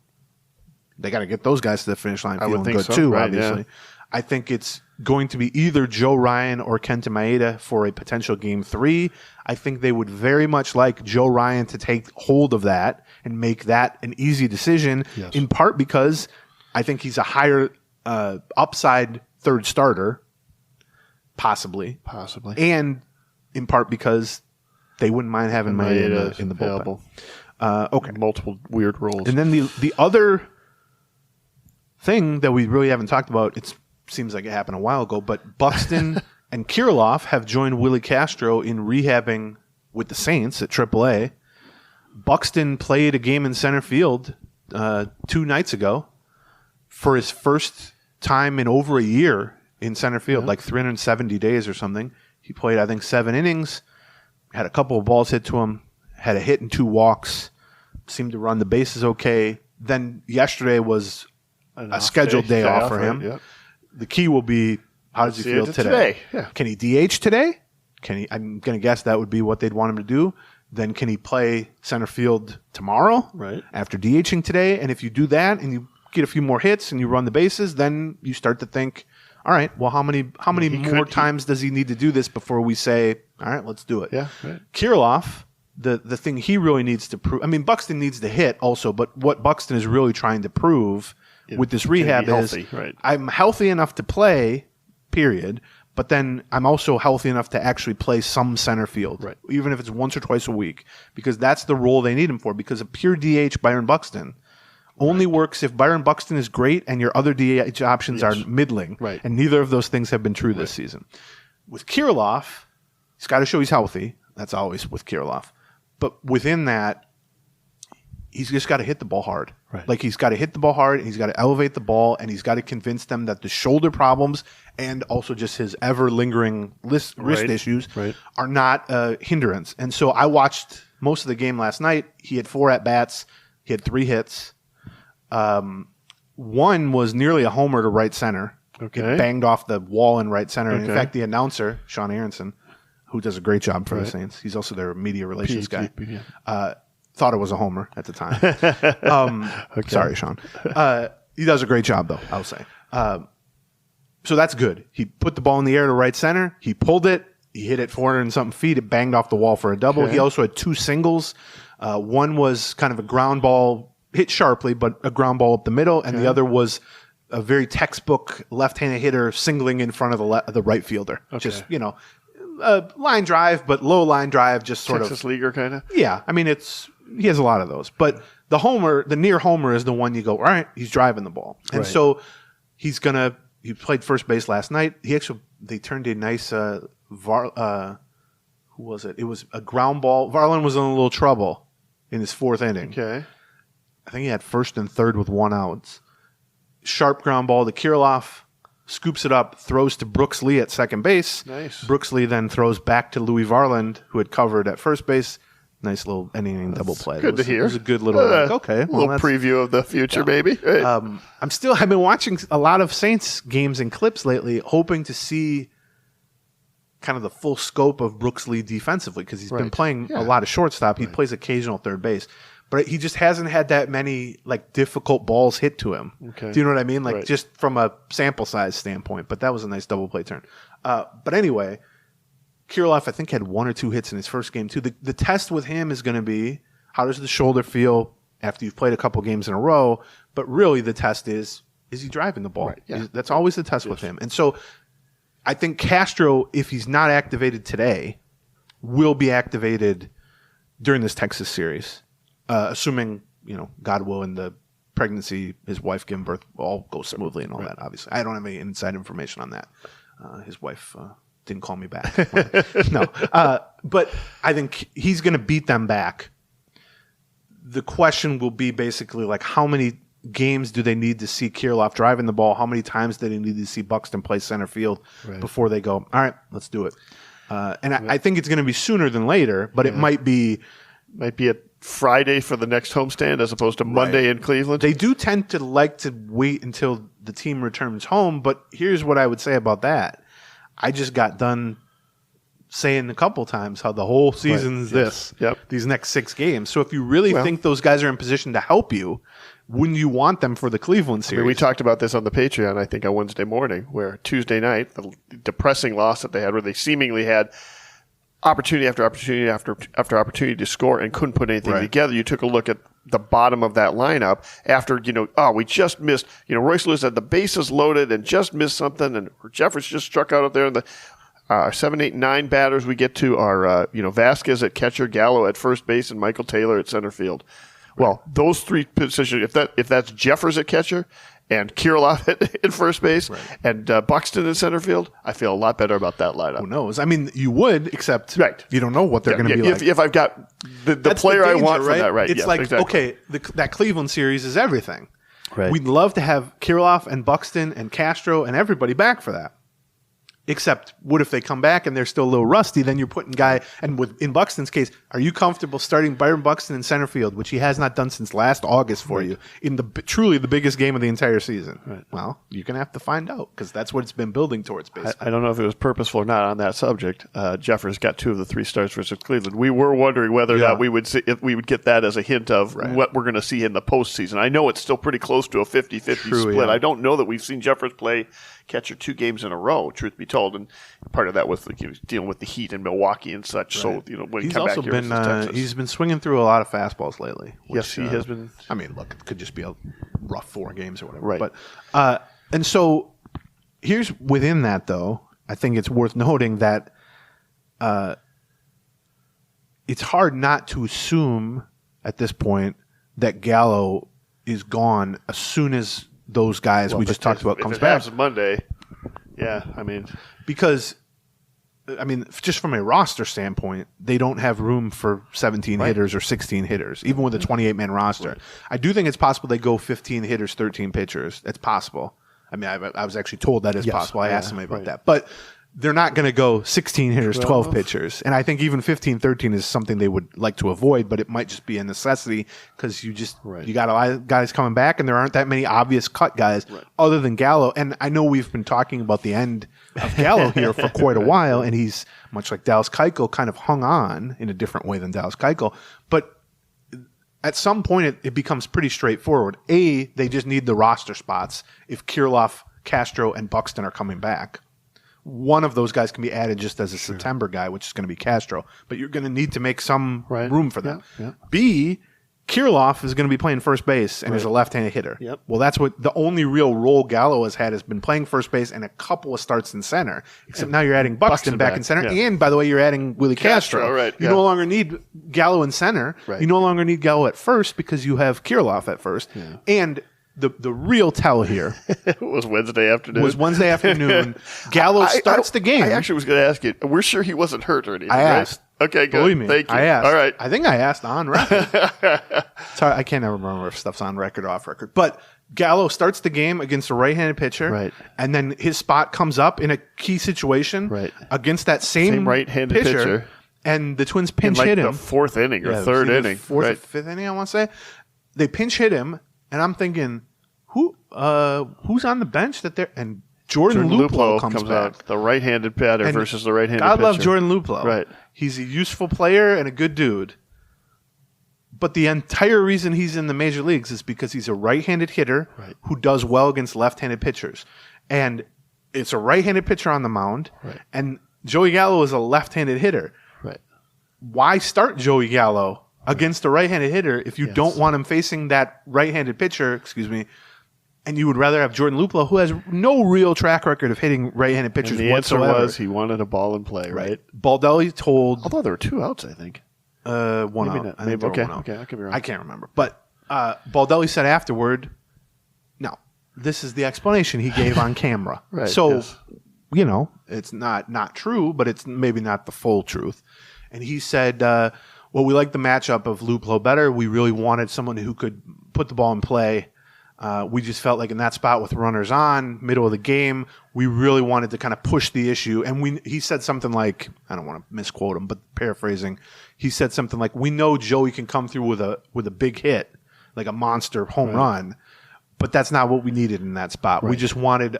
They got to get those guys to the finish line feeling good too, obviously. Yeah. I think it's going to be either Joe Ryan or Kenta Maeda for a potential game 3. I think they would very much like Joe Ryan to take hold of that and make that an easy decision, in part because I think he's a higher upside third starter, possibly. And in part because they wouldn't mind having Maeda in the bullpen. Okay. Multiple weird roles. And then the other thing that we really haven't talked about, it seems like it happened a while ago, but Buxton and Kirilloff have joined Willie Castro in rehabbing with the Saints at AAA. Buxton played a game in center field 2 nights ago for his first time in over a year in center field, like 370 days or something. He played, I think, 7 innings, had a couple of balls hit to him, had a hit and 2 walks, seemed to run the bases okay. Then yesterday was a scheduled day off for him. Yep. The key will be, how does he feel today? Yeah. Can he DH today? I'm going to guess that would be what they'd want him to do. Then can he play center field tomorrow? Right. After DHing today? And if you do that and you get a few more hits and you run the bases, then you start to think, all right, well, how many more times does he need to do this before we say, all right, let's do it? Yeah, right. Kirilloff, the thing he really needs to prove, I mean, Buxton needs to hit also, but what Buxton is really trying to prove with this rehab is I'm healthy enough to play, period, but then I'm also healthy enough to actually play some center field, even if it's once or twice a week, because that's the role they need him for, because a pure DH, Byron Buxton, only works if Byron Buxton is great and your other DH options are middling. Right. And neither of those things have been true this season. With Kirilloff, he's got to show he's healthy. That's always with Kirilloff. But within that, he's just got to hit the ball hard. Right. Like he's got to hit the ball hard, and he's got to elevate the ball, and he's got to convince them that the shoulder problems and also just his ever-lingering wrist issues are not a hindrance. And so I watched most of the game last night. He had 4 at-bats. He had 3 hits. One was nearly a homer to right center. Okay. It banged off the wall in right center. And in fact, the announcer, Sean Aronson, who does a great job for the Saints, he's also their media relations guy, thought it was a homer at the time. Sorry, Sean. He does a great job, though, I'll say. So that's good. He put the ball in the air to right center. He pulled it. He hit it 400 and something feet. It banged off the wall for a double. He also had 2 singles. One was kind of a ground ball, hit sharply, but a ground ball up the middle, and the other was a very textbook left-handed hitter singling in front of the right fielder. Just, line drive, but low line drive, just sort Texas leaguer kind of? Yeah. I mean, he has a lot of those. But the near homer is the one you go, all right, he's driving the ball. And so he played first base last night. They turned a nice, who was it? It was a ground ball. Varland was in a little trouble in his 4th inning. Okay. I think he had 1st and 3rd with 1 out. Sharp ground ball to Kirilloff, scoops it up, throws to Brooks Lee at second base. Nice. Brooks Lee then throws back to Louis Varland, who had covered at first base. Nice little inning double play. Good to hear. It was a good little little preview of the future, maybe. Right. I've been watching a lot of Saints games and clips lately, hoping to see kind of the full scope of Brooks Lee defensively, because he's been playing a lot of shortstop. He plays occasional third base. But he just hasn't had that many difficult balls hit to him. Okay. Do you know what I mean? Just from a sample size standpoint. But that was a nice double play turn. But anyway, Kirilloff, I think, had 1 or 2 hits in his first game too. The test with him is going to be, how does the shoulder feel after you've played a couple games in a row? But really, the test is he driving the ball? Right. Yeah. That's always the test with him. And so I think Castro, if he's not activated today, will be activated during this Texas series. Assuming, God willing, the pregnancy, his wife giving birth, all goes smoothly and all that, obviously. I don't have any inside information on that. His wife didn't call me back. No. But I think he's going to beat them back. The question will be basically how many games do they need to see Kirilloff driving the ball? How many times do they need to see Buxton play center field before they go, all right, let's do it? I think it's going to be sooner than later, but it might be a Friday for the next homestand as opposed to Monday in Cleveland. They do tend to like to wait until the team returns home, but here's what I would say about that. I just got done saying a couple times how the whole season's these next 6 games. So if you really think those guys are in position to help you, wouldn't you want them for the Cleveland series? We talked about this on the Patreon, I think, on Wednesday morning, where Tuesday night, the depressing loss that they had, where they seemingly had opportunity after opportunity after opportunity to score and couldn't put anything together. You took a look at the bottom of that lineup after, we just missed, Royce Lewis had the bases loaded and just missed something, and Jeffers just struck out there. And the 7, 8, 9 batters we get to are, Vasquez at catcher, Gallo at first base, and Michael Taylor at center field. Well, those 3 positions, if that's Jeffers at catcher and Kirilloff at first base and Buxton in center field, I feel a lot better about that lineup. Who knows? I mean, you would, except you don't know what they're going to be like. If I've got the player I want for that, It's okay, that Cleveland series is everything. Right. We'd love to have Kirilloff and Buxton and Castro and everybody back for that. Except, what if they come back and they're still a little rusty? Then you're putting in Buxton's case, are you comfortable starting Byron Buxton in center field, which he has not done since last August for you, in truly the biggest game of the entire season? Right. Well, you're going to have to find out, because that's what it's been building towards, basically. I don't know if it was purposeful or not on that subject. Jeffers got 2 of the 3 starts versus Cleveland. We were wondering whether or not we would get that as a hint of what we're going to see in the postseason. I know it's still pretty close to a 50-50 split. Yeah. I don't know that we've seen Jeffers play catcher 2 games in a row, truth be told, and part of that was he was dealing with the heat in Milwaukee and such. Right. So when he's come also back here, he's been swinging through a lot of fastballs lately. Yes, he has been. I mean, look, it could just be a rough 4 games or whatever. Right. But and so here's within that, though, I think it's worth noting that it's hard not to assume at this point that Gallo is gone as soon as those guys we just talked about comes back. Monday. Yeah, I mean, because just from a roster standpoint, they don't have room for 17 hitters or 16 hitters, even with a 28-man roster. Right. I do think it's possible they go 15 hitters, 13 pitchers. It's possible. I mean, I was actually told that is possible. I asked somebody about that, but they're not going to go 16 hitters, 12 pitchers. And I think even 15, 13 is something they would like to avoid, but it might just be a necessity because you got a lot of guys coming back, and there aren't that many obvious cut guys other than Gallo. And I know we've been talking about the end of Gallo here for quite a while, and he's, much like Dallas Keuchel, kind of hung on in a different way than Dallas Keuchel. But at some point, it becomes pretty straightforward. They just need the roster spots if Kirilloff, Castro, and Buxton are coming back. One of those guys can be added just as a September guy, which is going to be Castro. But you're going to need to make some room for them. Yeah. B, Kirilloff is going to be playing first base and is a left-handed hitter. Yep. Well, that's what the only real role Gallo has been playing first base and a couple of starts in center. Except now you're adding Buxton back in center. Yeah. And, by the way, you're adding Willie Castro. Right. You no longer need Gallo in center. Right. You no longer need Gallo at first because you have Kirilloff at first. Yeah. And the real tell here was Wednesday afternoon. Gallo starts the game. I actually was going to ask you. We're sure he wasn't hurt or anything. I asked. Right? Okay, good. Believe me, thank you. I asked. All right. I think I asked on record. Sorry, I can't ever remember if stuff's on record or off record. But Gallo starts the game against a right-handed pitcher, and then his spot comes up in a key situation against that same right-handed pitcher. And the Twins pinch hit him. The 4th inning or 3rd inning. 4th or 5th inning, I want to say. They pinch hit him, and I'm thinking, who's on the bench that they're... And Jordan Luplow comes back. Out, the right-handed batter versus the right-handed pitcher. God love Jordan Luplow. Right. He's a useful player and a good dude. But the entire reason he's in the major leagues is because he's a right-handed hitter who does well against left-handed pitchers. And it's a right-handed pitcher on the mound, and Joey Gallo is a left-handed hitter. Right. Why start Joey Gallo against a right-handed hitter if you don't want him facing that right-handed pitcher, and you would rather have Jordan Luplow, who has no real track record of hitting right-handed pitchers whatsoever. The answer was he wanted a ball in play, right? Baldelli told... Although there were 2 outs, I think. One maybe out. Not. I think okay, one out. Okay, I could be wrong. I can't remember. But Baldelli said afterward, no, this is the explanation he gave on camera. Right. So, it's not true, but it's maybe not the full truth. And he said, well, we like the matchup of Luplow better. We really wanted someone who could put the ball in play. We just felt like in that spot with runners on, middle of the game, we really wanted to kind of push the issue. And he said something like, I don't want to misquote him, but paraphrasing, he said something like, we know Joey can come through with a big hit, like a monster home run, but that's not what we needed in that spot. We just wanted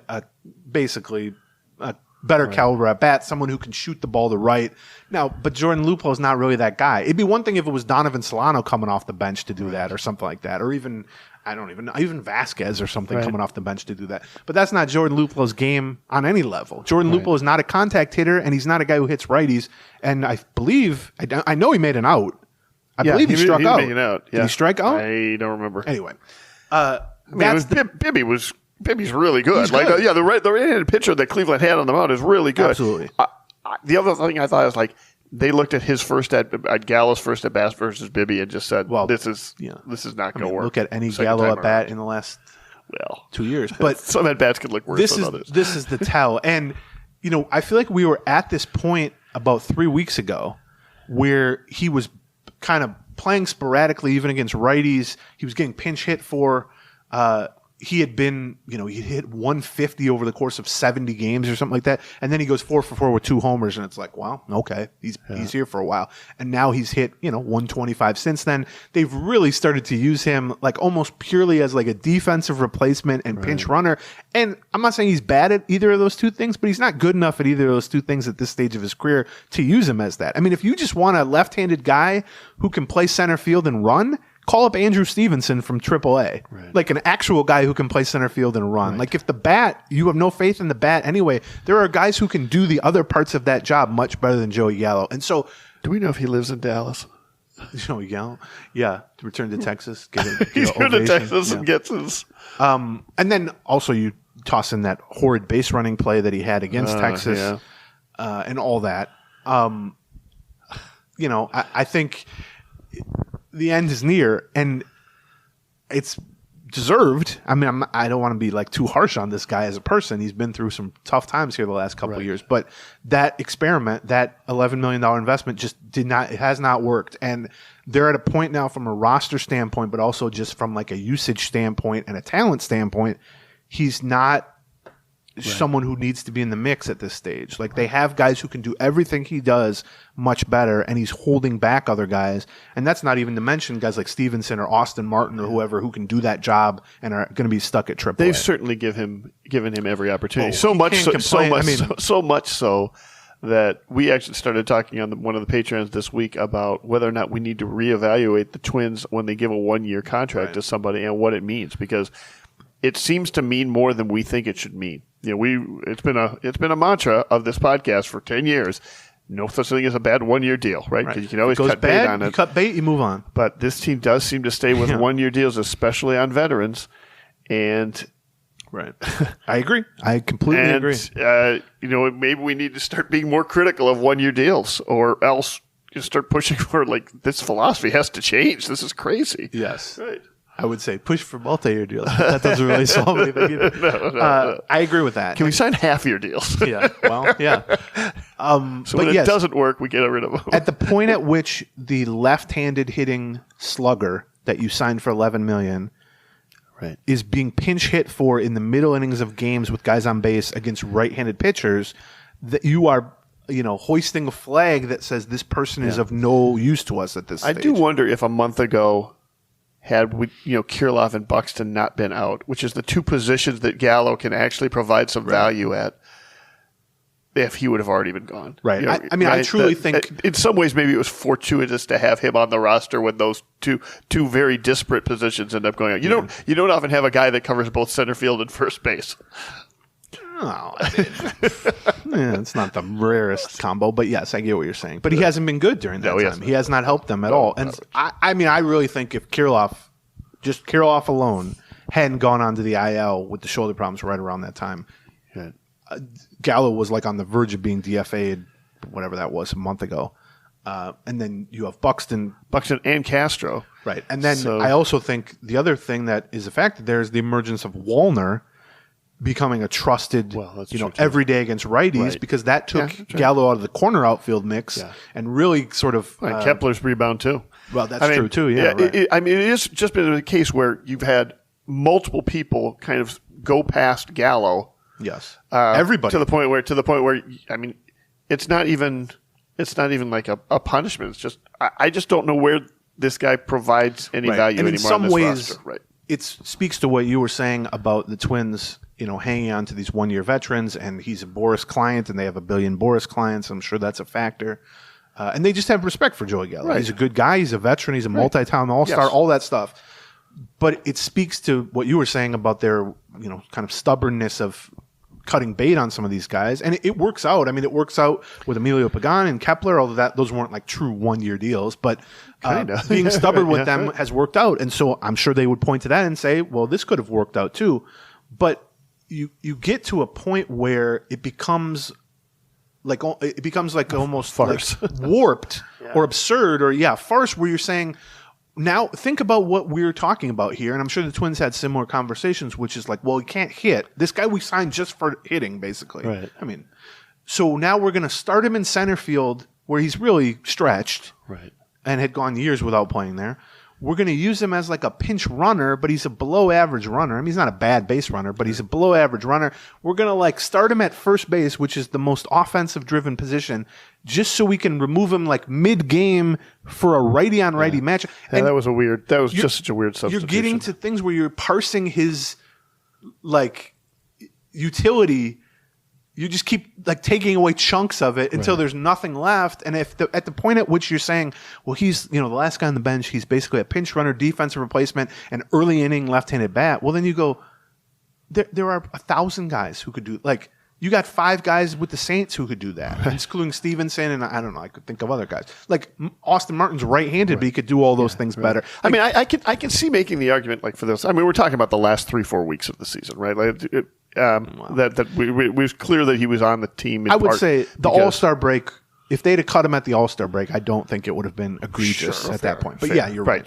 basically a better caliber at bat, someone who can shoot the ball to right. Now, but Jordan Luplow is not really that guy. It'd be one thing if it was Donovan Solano coming off the bench to do that or something like that, or even even Vasquez or something coming off the bench to do that. But that's not Jordan Luplow's game on any level. Jordan Luplow is not a contact hitter, and he's not a guy who hits righties. And I believe, I know he made an out. I believe he struck out. Made an out. Yeah. Did he strike out? I don't remember. Anyway. Bibby's really good. He's good. The right-handed pitcher that Cleveland had on the mound is really good. Absolutely. The other thing I thought was they looked at his at Gallo's first at bat versus Bibby and just said, "Well, this is not going to work." Look at any Gallo at bat in the last 2 years, but some at bats could look worse than others. This is the tell, and I feel like we were at this point about 3 weeks ago where he was kind of playing sporadically, even against righties. He was getting pinch hit for. he had been, he hit 150 over the course of 70 games or something like that. And then he goes 4 for 4 with 2 homers. And it's like, well, okay, he's here for a while. And now he's hit, 125 since then. They've really started to use him like almost purely as like a defensive replacement and pinch runner. And I'm not saying he's bad at either of those two things, but he's not good enough at either of those two things at this stage of his career to use him as that. I mean, if you just want a left-handed guy who can play center field and run, call up Andrew Stevenson from AAA, like an actual guy who can play center field and run. Like if the bat, you have no faith in the bat anyway, there are guys who can do the other parts of that job much better than Joey Gallo. And so, do we know if he lives in Dallas? Joey Gallo, yeah, to return to Texas, He's going to Texas and gets his. And then also you toss in that horrid base running play that he had against Texas, and all that. I think the end is near, and it's deserved. I mean, I don't want to be like too harsh on this guy as a person. He's been through some tough times here the last couple of years, but that experiment, that $11 million investment just has not worked. And they're at a point now from a roster standpoint, but also just from like a usage standpoint and a talent standpoint, he's not someone who needs to be in the mix at this stage. Like they have guys who can do everything he does much better, and he's holding back other guys. And that's not even to mention guys like Stevenson or Austin Martin or whoever who can do that job and are going to be stuck at AAA. They've certainly given him every opportunity. So much so that we actually started talking on one of the Patreons this week about whether or not we need to reevaluate the Twins when they give a 1-year contract to somebody and what it means, because it seems to mean more than we think it should mean. It's been a mantra of this podcast for 10 years. No such thing as a bad 1-year deal, right? Because you can always cut bait on it. You cut bait, you move on. But this team does seem to stay with 1-year deals, especially on veterans. And I agree. I completely agree. Maybe we need to start being more critical of 1-year deals, or else you start pushing for like this philosophy has to change. This is crazy. Yes. Right. I would say push for multi-year deals. That doesn't really solve anything either. No. I agree with that. Can we sign half-year deals? Yeah. Well, yeah. So when it doesn't work, we get rid of them. At the point at which the left-handed hitting slugger that you signed for $11 million is being pinch hit for in the middle innings of games with guys on base against right-handed pitchers, that you are hoisting a flag that says this person is of no use to us at this stage. I do wonder if a month ago, had Kirilloff and Buxton not been out, which is the two positions that Gallo can actually provide some value at, if he would have already been gone. Right. I truly think in some ways maybe it was fortuitous to have him on the roster when those two very disparate positions end up going out. You don't often have a guy that covers both center field and first base. Oh, it's not the rarest combo, but yes, I get what you're saying. But he hasn't been good during that time. He has not helped them at all. And I really think if Kirilloff alone, hadn't gone on to the IL with the shoulder problems right around that time, Gallo was like on the verge of being DFA'd, whatever that was, a month ago. And then you have Buxton and Castro. Right. And then I also think the other thing that is a factor there is the emergence of Wallner becoming a trusted, every day against righties, because that took Gallo out of the corner outfield mix and really sort of Kepler's rebound too. Well, that's true too. Yeah, it is just been a case where you've had multiple people kind of go past Gallo. Yes, everybody to the point where it's not even like a punishment. It's just I just don't know where this guy provides any value anymore. In some ways, it speaks to what you were saying about the Twins. Hanging on to these 1-year veterans, and he's a Boris client, and they have 1 billion Boris clients. I'm sure that's a factor. And they just have respect for Joey Gallo. He's a good guy. He's a veteran. He's a multi-time all-star, all that stuff. But it speaks to what you were saying about their, kind of stubbornness of cutting bait on some of these guys. And it works out. I mean, it works out with Emilio Pagan and Kepler, although those weren't like true 1-year deals. But being stubborn with them has worked out. And so I'm sure they would point to that and say, well, this could have worked out too. But you get to a point where it becomes like almost farce, like warped or absurd or farce, where you're saying, now think about what we're talking about here, and I'm sure the Twins had similar conversations, which is like, well, he can't hit. This guy we signed just for hitting, basically. Right. I mean, so now we're going to start him in center field where he's really stretched, right, and had gone years without playing there. we're going to use him as like a pinch runner, but he's a below average runner. I mean, he's not a bad base runner, but he's a below average runner. We're going to like start him at first base, which is the most offensive driven position, just so we can remove him like mid game for a righty on righty match. And that was just such a weird substitution. You're getting to things where you're parsing his like utility. You just keep like taking away chunks of it until there's nothing left. And at the point at which you're saying, well, he's the last guy on the bench, he's basically a pinch runner, defensive replacement, and early inning left-handed bat. Well, then you go, there are 1,000 guys who could do like you got 5 guys with the Saints who could do that, including Stevenson, and I don't know, I could think of other guys like Austin Martin's right-handed, but he could do all those things better. I mean, I can see making the argument like for this. I mean, we're talking about the last 3-4 weeks of the season, right? Like that we was clear that he was on the team. I would say the All-Star break. If they'd have cut him at the All-Star break, I don't think it would have been egregious at that point. But yeah, you're right.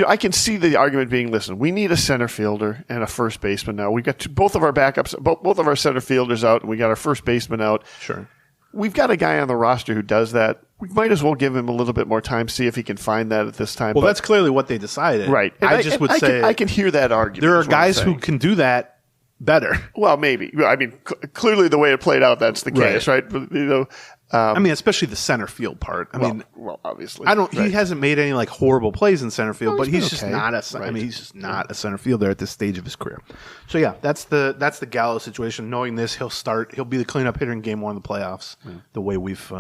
I can see the argument being, listen, we need a center fielder and a first baseman now. We got both of our backups, both of our center fielders out, and we got our first baseman out. Sure. We've got a guy on the roster who does that. We might as well give him a little bit more time, see if he can find that at this time. Well, that's clearly what they decided. Right. I would say I can hear that argument. There are guys who can do that better. Well, maybe. I mean, clearly the way it played out, that's the case, right? I mean, especially the center field part. I mean, obviously, He hasn't made any like horrible plays in center field, but he's just okay. not a. I mean, he's just not a center fielder at this stage of his career. So yeah, that's the Gallo situation. Knowing this, he'll be the cleanup hitter in Game 1 of the playoffs. The way we've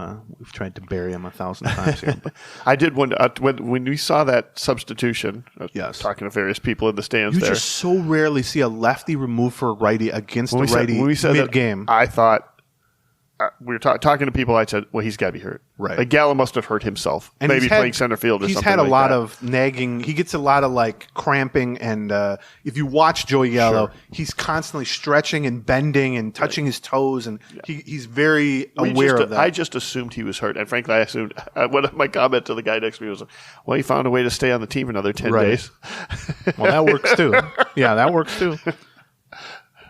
tried to bury him 1,000 times here. But I did wonder when we saw that substitution. Talking to various people in the stands, you just so rarely see a lefty removed for a righty against a righty mid game. I thought. We were talking to people. I said, "Well, he's got to be hurt. Right? Like Gallo must have hurt himself. And maybe playing center field or something. He's had a lot of nagging. He gets a lot of like cramping, and if you watch Joey Gallo, he's constantly stretching and bending and touching his toes, and he's very aware of that. I just assumed he was hurt, and frankly, I assumed. My comment to the guy next to me was, "Well, he found a way to stay on the team another 10 days." Well, that works too. Yeah, that works too.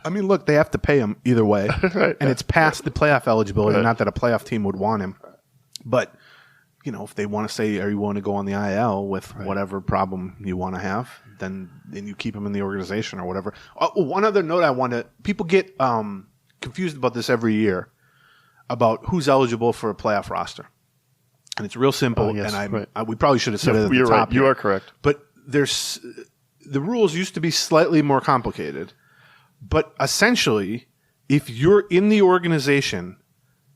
I mean, look, they have to pay him either way, and it's past the playoff eligibility. Not that a playoff team would want him, but if they want to say, "Are you want to go on the IL with whatever problem you want to have?" then you keep him in the organization or whatever. One other note people get confused about this every year about who's eligible for a playoff roster, and it's real simple. We probably should have said it at the top. Right. You are correct, but the rules used to be slightly more complicated. But essentially, if you're in the organization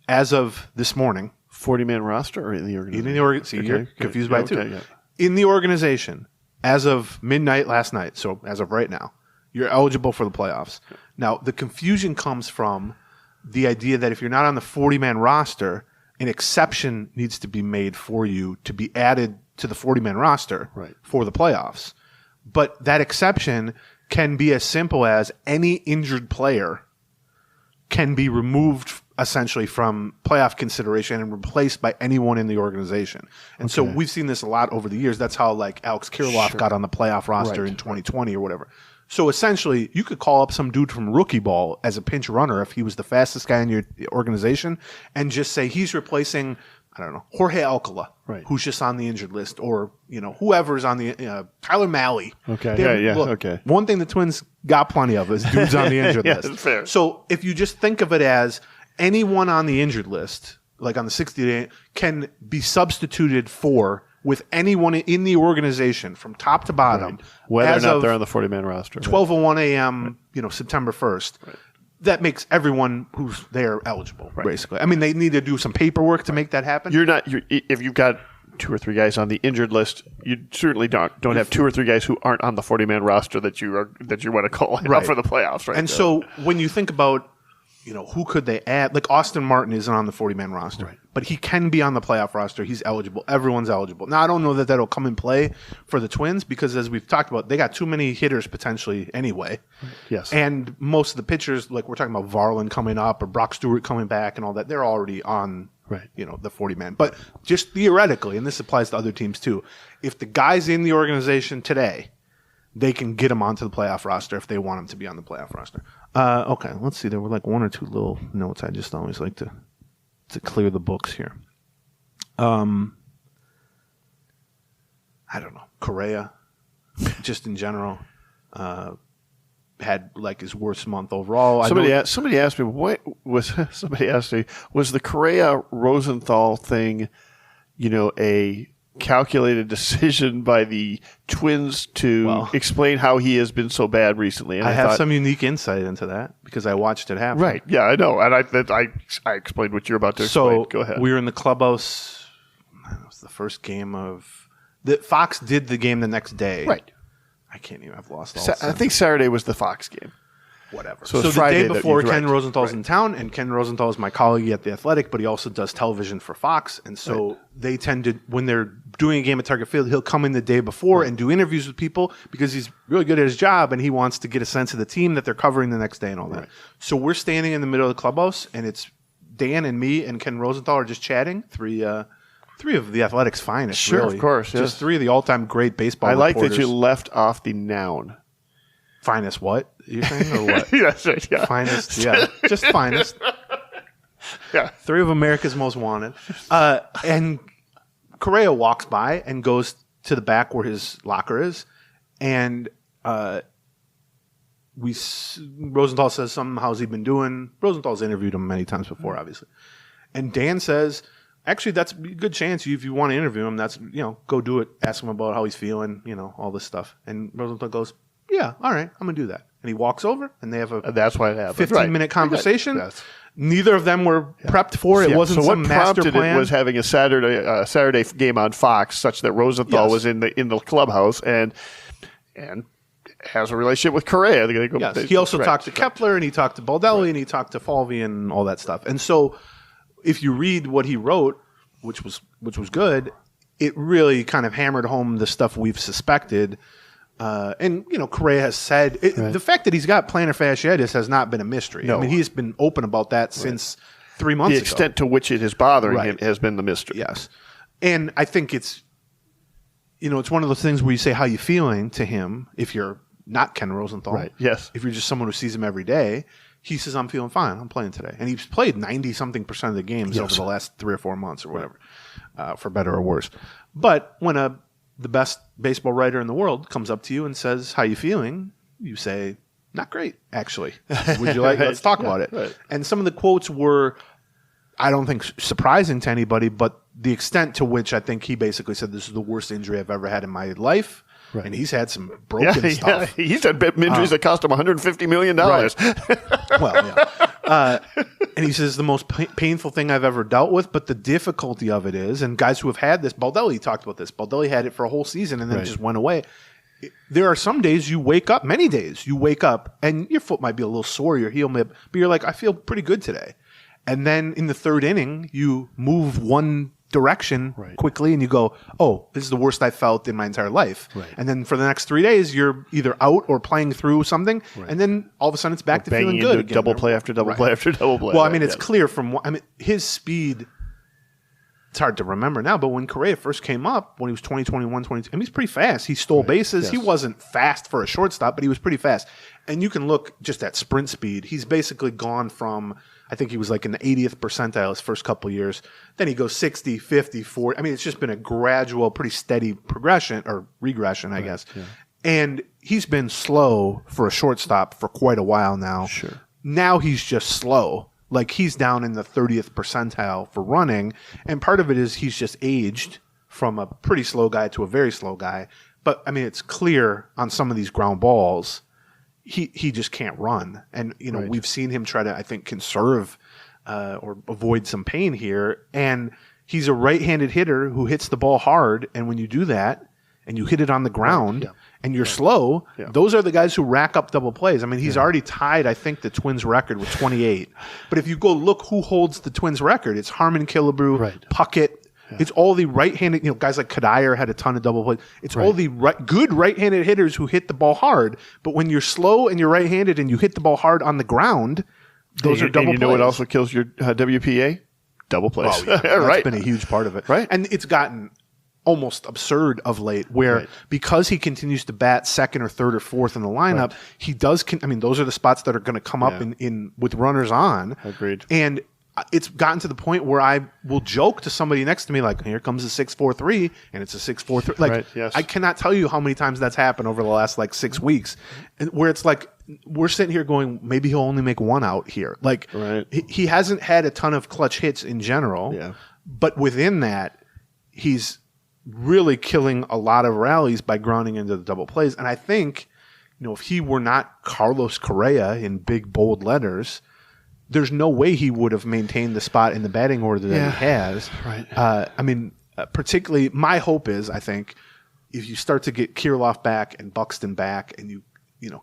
as of this morning, 40-man roster or in the organization? See, you're confused by it too. Yeah. In the organization as of midnight last night, so as of right now, you're eligible for the playoffs. Now, the confusion comes from the idea that if you're not on the 40-man roster, an exception needs to be made for you to be added to the 40-man roster for the playoffs. But that exception can be as simple as any injured player can be removed essentially from playoff consideration and replaced by anyone in the organization. And so we've seen this a lot over the years. That's how like Alex Kirilloff got on the playoff roster in 2020 or whatever. So essentially you could call up some dude from rookie ball as a pinch runner if he was the fastest guy in your organization and just say he's replacing, I don't know, Jorge Alcala, who's just on the injured list, or whoever's on the Tyler Mahle. One thing the Twins got plenty of is dudes on the injured list. That's fair. So if you just think of it as anyone on the injured list, like on the 60-day, can be substituted for with anyone in the organization from top to bottom, whether or not they're on the 40-man roster. 12:01 a.m. September 1st. That makes everyone who's there eligible, basically. I mean, they need to do some paperwork to make that happen. If you've got 2 or 3 guys on the injured list, you certainly don't have 2 or 3 guys who aren't on the 40-man roster that you want to call out for the playoffs, right? And so when you think about, who could they add? Like Austin Martin isn't on the 40-man roster, but he can be on the playoff roster. He's eligible. Everyone's eligible. Now, I don't know that that'll come in play for the Twins because, as we've talked about, they got too many hitters potentially anyway. Yes. And most of the pitchers, like we're talking about Varland coming up or Brock Stewart coming back and all that, they're already on the 40-man. But just theoretically, and this applies to other teams too, if the guy's in the organization today, they can get him onto the playoff roster if they want him to be on the playoff roster. Okay, let's see. There were like 1 or 2 little notes I just always like to clear the books here. I don't know, Correa, just in general, had like his worst month overall. Somebody asked me, was the Correa Rosenthal thing, a calculated decision by the Twins to explain how he has been so bad recently? And I have some unique insight into that because I watched it happen. Right. Yeah, I know. And I explained what you're about to explain. So go ahead. We were in the clubhouse. It was the first game of Fox did the game the next day. Right. I can't even. I've lost all. I think Saturday was the Fox game. Whatever. So the Friday day before, Ken Rosenthal's right. in town, and Ken Rosenthal is my colleague at The Athletic, but he also does television for Fox. And so they tend to, when they're doing a game at Target Field, he'll come in the day before and do interviews with people because he's really good at his job and he wants to get a sense of the team that they're covering the next day and all that. Right. So we're standing in the middle of the clubhouse, and it's Dan and me and Ken Rosenthal are just chatting. Three of The Athletic's finest, sure, really. Of course. Yes. Just three of the all-time great baseball I like reporters. that you left off the noun. Finest what? You're saying, or what? Yes, right, yeah. Finest, yeah. Just finest. Yeah. Three of America's most wanted. And Correa walks by and goes to the back where his locker is. And Rosenthal says something, how's he been doing? Rosenthal's interviewed him many times before, obviously. And Dan says, actually, that's a good chance. If you want to interview him, that's, go do it. Ask him about how he's feeling, all this stuff. And Rosenthal goes, yeah, all right, I'm going to do that. And he walks over, and they have a that's why it happened. 15-minute conversation. Yes. Neither of them were prepped for it. It wasn't some master plan. So what prompted it was having a Saturday game on Fox, such that Rosenthal was in the clubhouse and has a relationship with Correa. He also talked to Kepler, and he talked to Baldelli, and he talked to Falvey, and all that stuff. And so, if you read what he wrote, which was good, it really kind of hammered home the stuff we've suspected. And Correa has said the fact that he's got plantar fasciitis has not been a mystery. No. I mean, he's been open about that since 3 months ago. The extent to which it is bothering him has been the mystery. Yes, and I think it's it's one of those things where you say how you feeling to him if you're not Ken Rosenthal. Right. Yes. If you're just someone who sees him every day, he says, "I'm feeling fine. I'm playing today," and he's played 90-something% of the games over the last 3 or 4 months or whatever, for better or worse. But when the best baseball writer in the world comes up to you and says, how you feeling? You say, not great, actually. Would you like, let's talk about it. Right. And some of the quotes were, I don't think surprising to anybody, but the extent to which I think he basically said, this is the worst injury I've ever had in my life. Right. And he's had some broken stuff. Yeah. He's had injuries that cost him $150 million. Right. Well, yeah. And he says the most painful thing I've ever dealt with, but the difficulty of it is, and guys who have had this, Baldelli talked about this. Baldelli had it for a whole season and then it just went away. There are some days you wake up, many days you wake up, and your foot might be a little sore, your heel may, but you're like, I feel pretty good today. And then in the third inning, you move one direction quickly and you go, oh, this is the worst I've felt in my entire life. Right. And then for the next 3 days, you're either out or playing through something. Right. And then all of a sudden it's back to feeling good again. Double play after double play after double play. Well, I mean, it's clear from his speed. It's hard to remember now, but when Correa first came up, when he was 20, 21, 22, I mean, he's pretty fast. He stole bases. Yes. He wasn't fast for a shortstop, but he was pretty fast. And you can look just at sprint speed. He's basically gone from, I think he was like in the 80th percentile his first couple of years. Then he goes 60, 50, 40. I mean, it's just been a gradual, pretty steady progression or regression, I guess. Yeah. And he's been slow for a shortstop for quite a while now. Sure. Now he's just slow. Like he's down in the 30th percentile for running. And part of it is he's just aged from a pretty slow guy to a very slow guy. But I mean, it's clear on some of these ground balls, he just can't run. And, we've seen him try to, I think, conserve or avoid some pain here. And he's a right-handed hitter who hits the ball hard. And when you do that and you hit it on the ground and you're slow, those are the guys who rack up double plays. I mean, he's already tied, I think, the Twins record with 28. But if you go look who holds the Twins record, it's Harmon Killebrew, Puckett. Yeah. It's all the right-handed, guys like Kadire had a ton of double plays. It's all the good right-handed hitters who hit the ball hard. But when you're slow and you're right-handed and you hit the ball hard on the ground, those are double plays. You know what also kills your WPA? Double plays. Oh, yeah. That's been a huge part of it. Right. And it's gotten almost absurd of late where because he continues to bat second or third or fourth in the lineup, he does those are the spots that are going to come up in with runners on. Agreed. And it's gotten to the point where I will joke to somebody next to me like, here comes a 6.43, and it's a 6.43. Like, right, yes. I cannot tell you how many times that's happened over the last like 6 weeks, and where it's like we're sitting here going, maybe he'll only make one out here. Like, right. he hasn't had a ton of clutch hits in general, but within that, he's really killing a lot of rallies by grounding into the double plays. And I think, if he were not Carlos Correa in big bold letters, there's no way he would have maintained the spot in the batting order that he has. Right. Particularly, my hope is, I think, if you start to get Kirilloff back and Buxton back, and you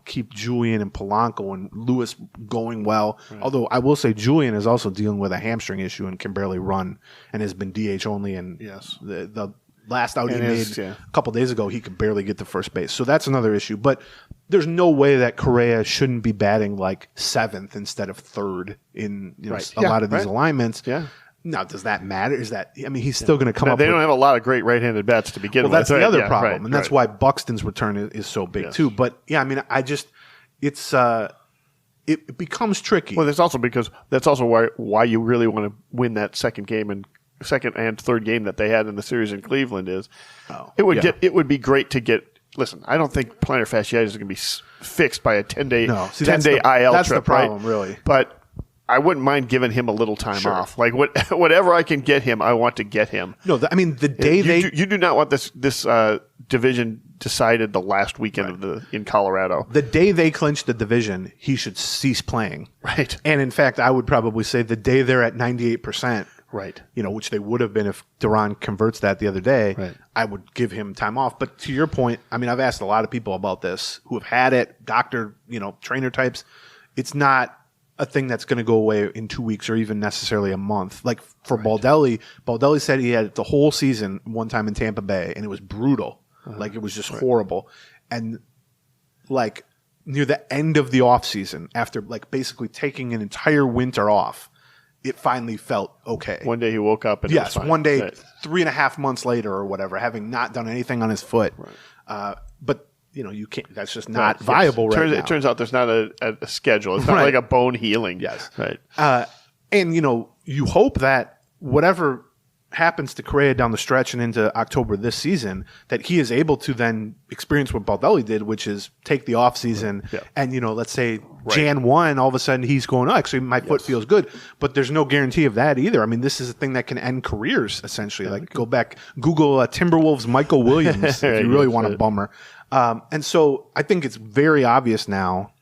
keep Julian and Polanco and Lewis going well. Right. Although I will say Julian is also dealing with a hamstring issue and can barely run and has been DH only. And the last out he made a couple days ago, he could barely get to first base. So that's another issue. But there's no way that Correa shouldn't be batting like seventh instead of third in a lot of these alignments. Yeah. Now, does that matter? He's still going to come up. They don't have a lot of great right-handed bats to begin with. That's the other problem, and that's why Buxton's return is so big too. But it becomes tricky. Well, that's also why you really want to win that second and third game that they had in the series in Cleveland. It would be great to get. Listen, I don't think plantar fasciitis is going to be fixed by a 10-day IL trip. That's the problem, really. But I wouldn't mind giving him a little time off. Like whatever I can get him, I want to get him. No, the day you do not want this division decided the last weekend in Colorado. The day they clinch the division, he should cease playing. Right. And in fact, I would probably say the day they're at 98%. Right. Which they would have been if Duran converts that the other day. Right. I would give him time off. But to your point, I've asked a lot of people about this who have had it, doctor, trainer types. It's not a thing that's going to go away in 2 weeks or even necessarily a month. Like for Baldelli said he had it the whole season one time in Tampa Bay, and it was brutal. Like it was just horrible. And like near the end of the offseason, after like basically taking an entire winter off, it finally felt okay. One day he woke up and it was fine. One day, 3.5 months later or whatever, having not done anything on his foot. Right. But you can't. That's just not viable right now. It turns out there's not a schedule. It's not like a bone healing. Yes. Right. And you hope that whatever happens to Correa down the stretch and into October this season, that he is able to then experience what Baldelli did, which is take the off season and let's say Jan 1, all of a sudden he's going, oh, actually my foot feels good, but there's no guarantee of that either. This is a thing that can end careers essentially. Like go back, Google Timberwolves Michael Williams if you really want a bummer. And so I think it's very obvious now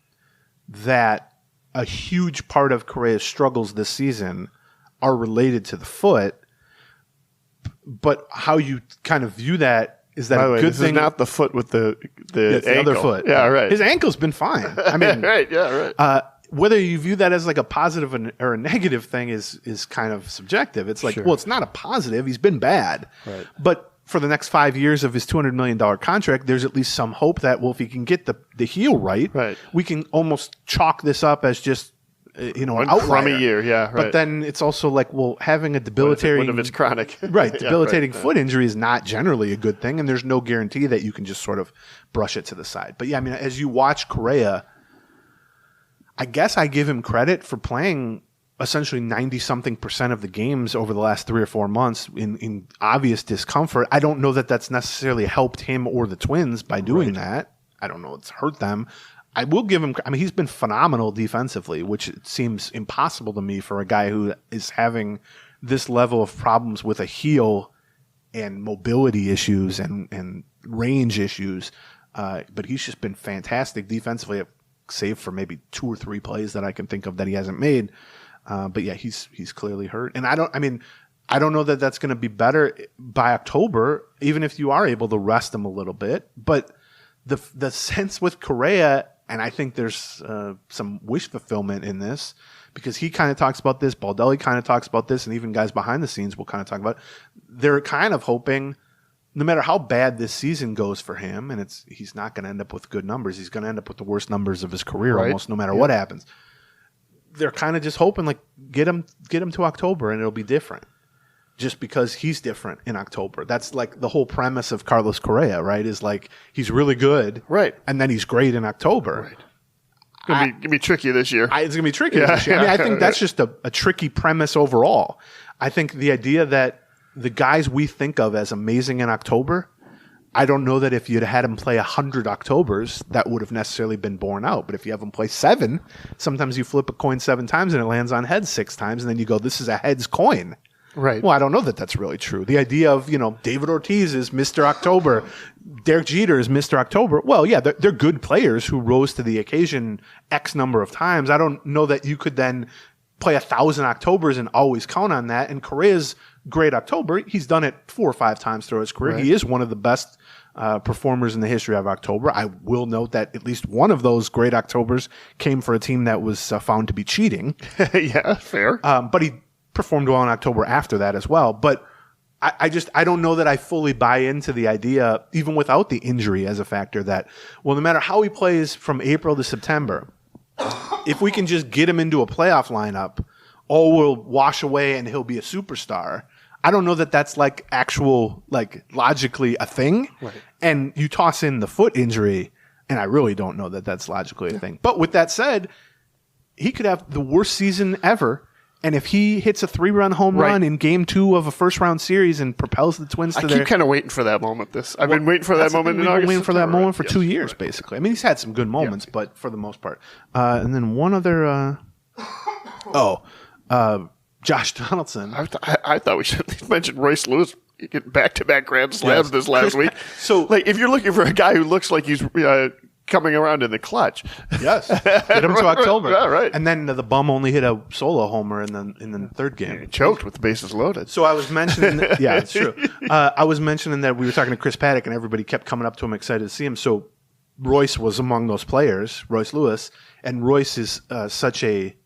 that a huge part of Correa's struggles this season are related to the foot. But how you kind of view that is that By the way, a good this thing? Is not the foot with the ankle. Other foot. Yeah, right. His ankle's been fine. Right. Yeah, right. Whether you view that as like a positive or a negative thing is kind of subjective. It's like, well, it's not a positive. He's been bad. Right. But for the next 5 years of his $200 million contract, there's at least some hope that, well, if he can get the heel right, we can almost chalk this up as just an outlier. Crummy year, right. But then it's also like, well, having a debilitating... What if it's chronic? Debilitating foot injury is not generally a good thing, and there's no guarantee that you can just sort of brush it to the side. But as you watch Correa, I guess I give him credit for playing essentially 90-something% of the games over the last 3 or 4 months in obvious discomfort. I don't know that that's necessarily helped him or the Twins by doing that. I don't know it's hurt them. I will give him. He's been phenomenal defensively, which seems impossible to me for a guy who is having this level of problems with a heel and mobility issues and range issues. But he's just been fantastic defensively, save for maybe 2 or 3 plays that I can think of that he hasn't made. But yeah, he's clearly hurt, and I don't know that that's going to be better by October, even if you are able to rest him a little bit. But the sense with Correa. And I think there's some wish fulfillment in this because he kind of talks about this. Baldelli kind of talks about this. And even guys behind the scenes will kind of talk about it. They're kind of hoping no matter how bad this season goes for him, and he's not going to end up with good numbers. He's going to end up with the worst numbers of his career almost no matter what happens. They're kind of just hoping like get him to October and it'll be different. Just because he's different in October. That's like the whole premise of Carlos Correa, right? Is like he's really good, right, and then he's great in October. Right. going to be tricky this year. It's going to be tricky this year. I mean, I think that's just a tricky premise overall. I think the idea that the guys we think of as amazing in October, I don't know that if you'd had them play 100 Octobers, that would have necessarily been borne out. But if you have them play 7, sometimes you flip a coin 7 times and it lands on heads 6 times, and then you go, this is a heads coin. Right. Well, I don't know that that's really true. The idea of, David Ortiz is Mr. October, Derek Jeter is Mr. October. Well, yeah, they're good players who rose to the occasion X number of times. I don't know that you could then play 1,000 Octobers and always count on that. And Correa's great October. He's done it 4 or 5 times throughout his career. Right. He is one of the best performers in the history of October. I will note that at least one of those great Octobers came for a team that was found to be cheating. Yeah, fair. But he performed well in October after that as well. But I don't know that I fully buy into the idea, even without the injury as a factor, that, well, no matter how he plays from April to September, if we can just get him into a playoff lineup, all will wash away and he'll be a superstar. I don't know that that's logically a thing. Right. And you toss in the foot injury, and I really don't know that that's logically a thing. But with that said, he could have the worst season ever. And if he hits a 3-run home run in Game 2 of a first-round series and propels the Twins to I keep kind of waiting for that moment. I've been waiting for that moment in August. I've been waiting for that moment for 2 years, basically. I mean, he's had some good moments, but for the most part. And then one other... Josh Donaldson. I thought we should at least mention Royce Lewis getting back-to-back grand slams this last week. So, if you're looking for a guy who looks like he's coming around in the clutch, yes, get him to October. Yeah, right. And then the bum only hit a solo homer in the third game. He choked with the bases loaded. So I was mentioning, yeah, it's true. I was mentioning that we were talking to Chris Paddock, and everybody kept coming up to him excited to see him. So Royce was among those players, Royce Lewis, and Royce is such a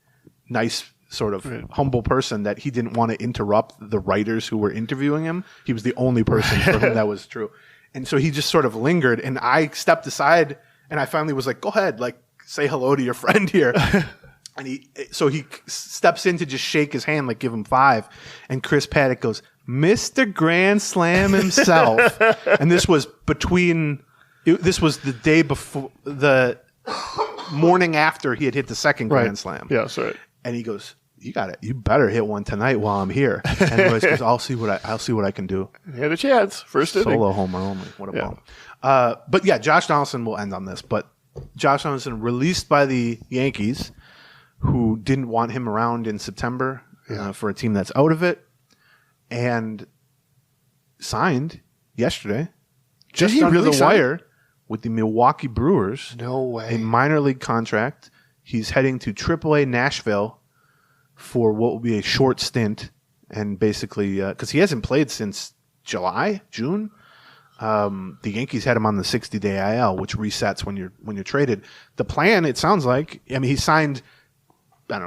nice, sort of humble person that he didn't want to interrupt the writers who were interviewing him. He was the only person for whom that was true. And so he just sort of lingered, and I stepped aside, and I finally was like, go ahead, say hello to your friend here. And he steps in to just shake his hand, give him 5. And Chris Paddock goes, Mr. Grand Slam himself. And this was this was the day before, the morning after he had hit the second Grand Slam. Yeah, that's right. And he goes, you got it. You better hit one tonight while I'm here. And Royce goes, I'll see what I can do. He had a chance. First inning. Solo homer only. What a bum. But yeah, Josh Donaldson will end on this. But Josh Donaldson released by the Yankees, who didn't want him around in September for a team that's out of it, and signed yesterday, just under the wire, with the Milwaukee Brewers. No way. A minor league contract. He's heading to AAA Nashville for what will be a short stint, and basically because he hasn't played since June. The Yankees had him on the 60-day IL, which resets when you're traded. The plan, it sounds like, he signed,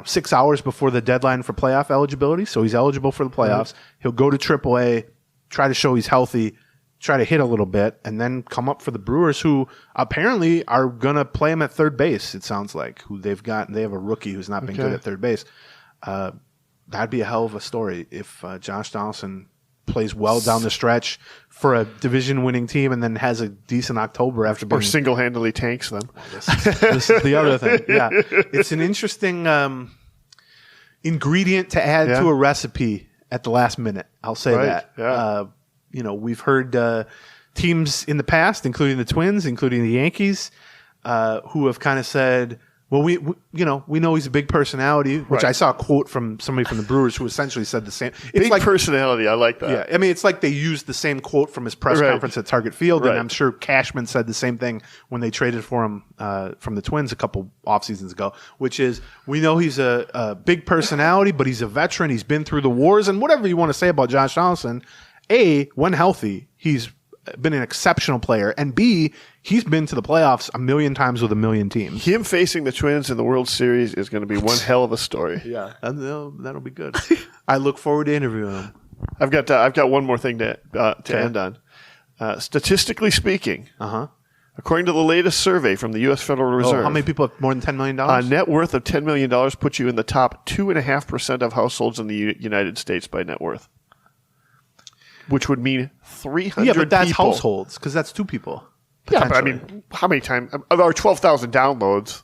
6 hours before the deadline for playoff eligibility, so he's eligible for the playoffs. He'll go to AAA, try to show he's healthy, try to hit a little bit, and then come up for the Brewers, who apparently are going to play him at third base, it sounds like. They have a rookie who's not been good at third base. That'd be a hell of a story if Josh Donaldson plays well down the stretch for a division-winning team and then has a decent October after being... Or single-handedly tanks them. This is the other thing. Yeah. It's an interesting ingredient to add to a recipe at the last minute. I'll say that. Yeah. We've heard teams in the past, including the Twins, including the Yankees, who have kind of said, well, we know he's a big personality, which I saw a quote from somebody from the Brewers who essentially said the same. It's big personality. I like that. Yeah. It's like they used the same quote from his press conference at Target Field, and I'm sure Cashman said the same thing when they traded for him from the Twins a couple off seasons ago, which is, we know he's a big personality, but he's a veteran. He's been through the wars, and whatever you want to say about Josh Donaldson, A, when healthy, he's been an exceptional player, and B, he's been to the playoffs 1,000,000 times with 1,000,000 teams. Him facing the Twins in the World Series is going to be one hell of a story. Yeah, that'll be good. I look forward to interviewing him. I've got one more thing to end on. Statistically speaking, according to the latest survey from the U.S. Federal Reserve, how many people have more than $10 million? A net worth of $10 million puts you in the top 2.5% of households in the United States by net worth. Which would mean 300 Yeah, but that's people. households, because that's 2 people. Yeah, but how many times? Of our 12,000 downloads,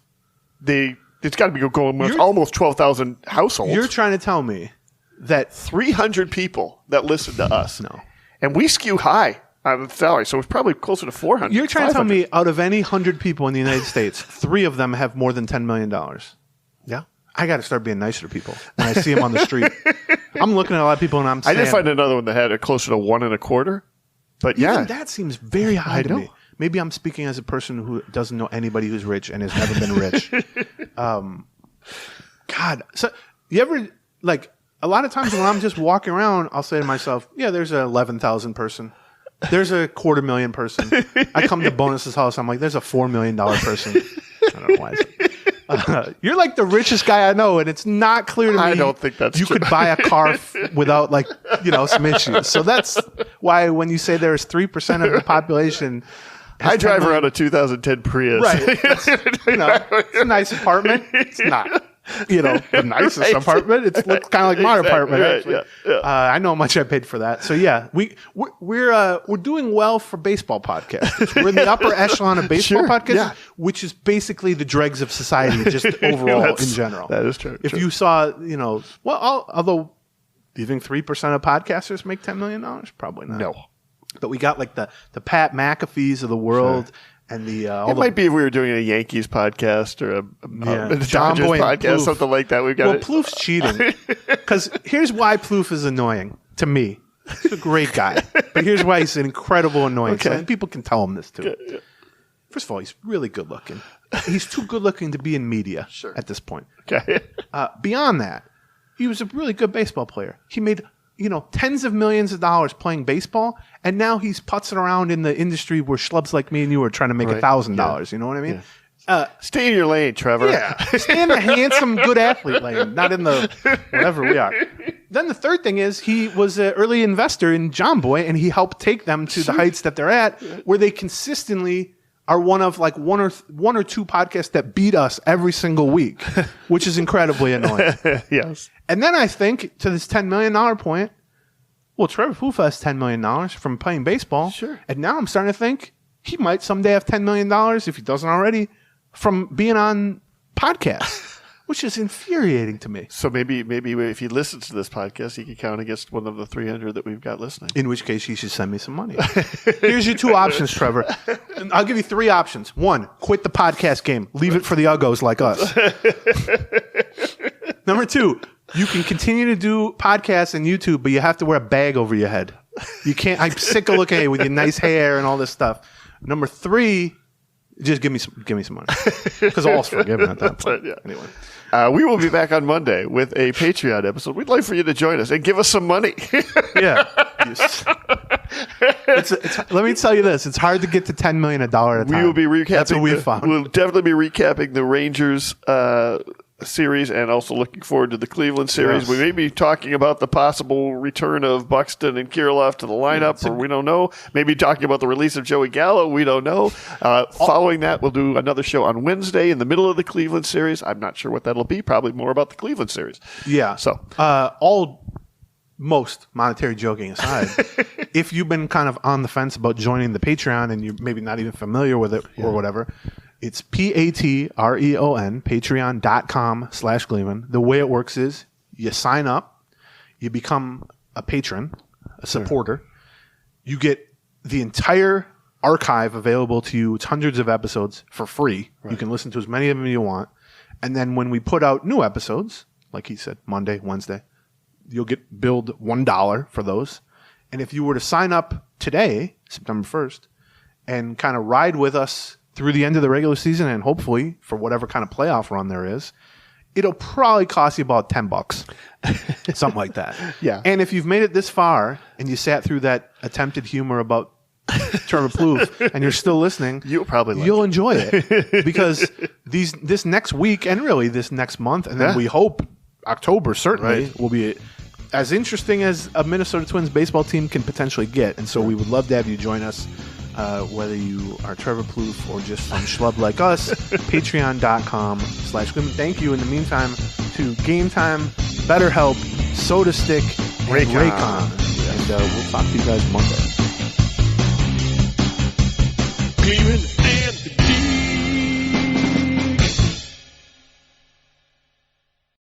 it's got to be going with almost 12,000 households. You're trying to tell me that 300 people that listen to us. No. And we skew high on the salary, so it's probably closer to 400. You're trying 500. to tell me out of any 100 people in the United States, 3 of them have more than $10 million. Yeah. I got to start being nicer to people when I see them on the street. I'm looking at a lot of people and I'm saying... I did find another one that had it closer to 1.25. But even that seems very high to me. Maybe I'm speaking as a person who doesn't know anybody who's rich and has never been rich. God. So you ever, like, a lot of times when I'm just walking around, I'll say to myself, yeah, there's an 11,000 person. There's a 250,000 person. I come to Bonus's house, I'm like, there's a $4 million person. I don't know why. You're like the richest guy I know, and it's not clear to me. I don't think that's you true. could buy a car without, like, some issues. So that's why when you say there's 3% of the population. I drive around a 2010 Prius. Right. It's a nice apartment. It's not. The nicest apartment. It looks kind of like my apartment. Actually. Yeah. I know how much I paid for that. So yeah, we're doing well for baseball podcasts. We're in the upper echelon of baseball podcasts, which is basically the dregs of society, just overall in general. That is true. If you saw, although do you think 3% of podcasters make $10 million? Probably not. No. But we got like the Pat McAfees of the world. And it might be if we were doing a Yankees podcast or a Dodgers podcast, something like that. We've got. Well, Plouffe's cheating because here's why Plouffe is annoying to me. He's a great guy, but here's why he's an incredible annoyance. Okay. And people can tell him this too. Yeah. First of all, he's really good looking. He's too good looking to be in media at this point. Okay. Beyond that, he was a really good baseball player. He made tens of millions of dollars playing baseball, and now he's putzing around in the industry where schlubs like me and you are trying to make $1,000. You know what I mean? Yeah. Stay in your lane, Trevor. Yeah, stay in the handsome, good athlete lane, not in the whatever we are. Then the third thing is he was an early investor in John Boy, and he helped take them to the heights that they're at, where they consistently are one of like one or two podcasts that beat us every single week, which is incredibly annoying. Yes. And then I think to this $10 million point, well, Trevor Plouffe has $10 million from playing baseball. Sure. And now I'm starting to think he might someday have $10 million, if he doesn't already, from being on podcasts, which is infuriating to me. So maybe if he listens to this podcast, he can count against one of the 300 that we've got listening. In which case, he should send me some money. Here's your 2 options, Trevor. I'll give you 3 options. 1, quit the podcast game. Leave it for the uggos like us. Number 2, you can continue to do podcasts and YouTube, but you have to wear a bag over your head. You can't. I'm sick of looking at you with your nice hair and all this stuff. Number 3, just give me some money, because all's forgiven at that point. Yeah. Anyway, we will be back on Monday with a Patreon episode. We'd like for you to join us and give us some money. Yeah. Let me tell you this: it's hard to get to $10 million a dollar at a time. We will be recapping. That's what we found. We'll definitely be recapping the Rangers series, and also looking forward to the Cleveland series. Yes. We may be talking about the possible return of Buxton and Kirilloff to the lineup, or we don't know. Maybe talking about the release of Joey Gallo. We don't know. Following that, we'll do another show on Wednesday in the middle of the Cleveland series. I'm not sure what that'll be. Probably more about the Cleveland series. Yeah. So most monetary joking aside, if you've been kind of on the fence about joining the Patreon and you're maybe not even familiar with it or whatever, it's Patreon, patreon.com/Gleeman. The way it works is you sign up, you become a patron, a supporter. You get the entire archive available to you. It's hundreds of episodes for free. Right. You can listen to as many of them as you want. And then when we put out new episodes, like he said, Monday, Wednesday, you'll get billed $1 for those. And if you were to sign up today, September 1st, and kind of ride with us through the end of the regular season and hopefully for whatever kind of playoff run there is, it'll probably cost you about $10, something like that. Yeah. And if you've made it this far and you sat through that attempted humor about Trevor Plouffe and you're still listening, you'll enjoy it because this next week and really this next month, and then we hope October certainly will be as interesting as a Minnesota Twins baseball team can potentially get. And so we would love to have you join us. Whether you are Trevor Plouffe or just some schlub like us, patreon.com/Gleeman. Thank you in the meantime to Game Time, BetterHelp, Soda Stick, and Raycon. And we'll talk to you guys Monday.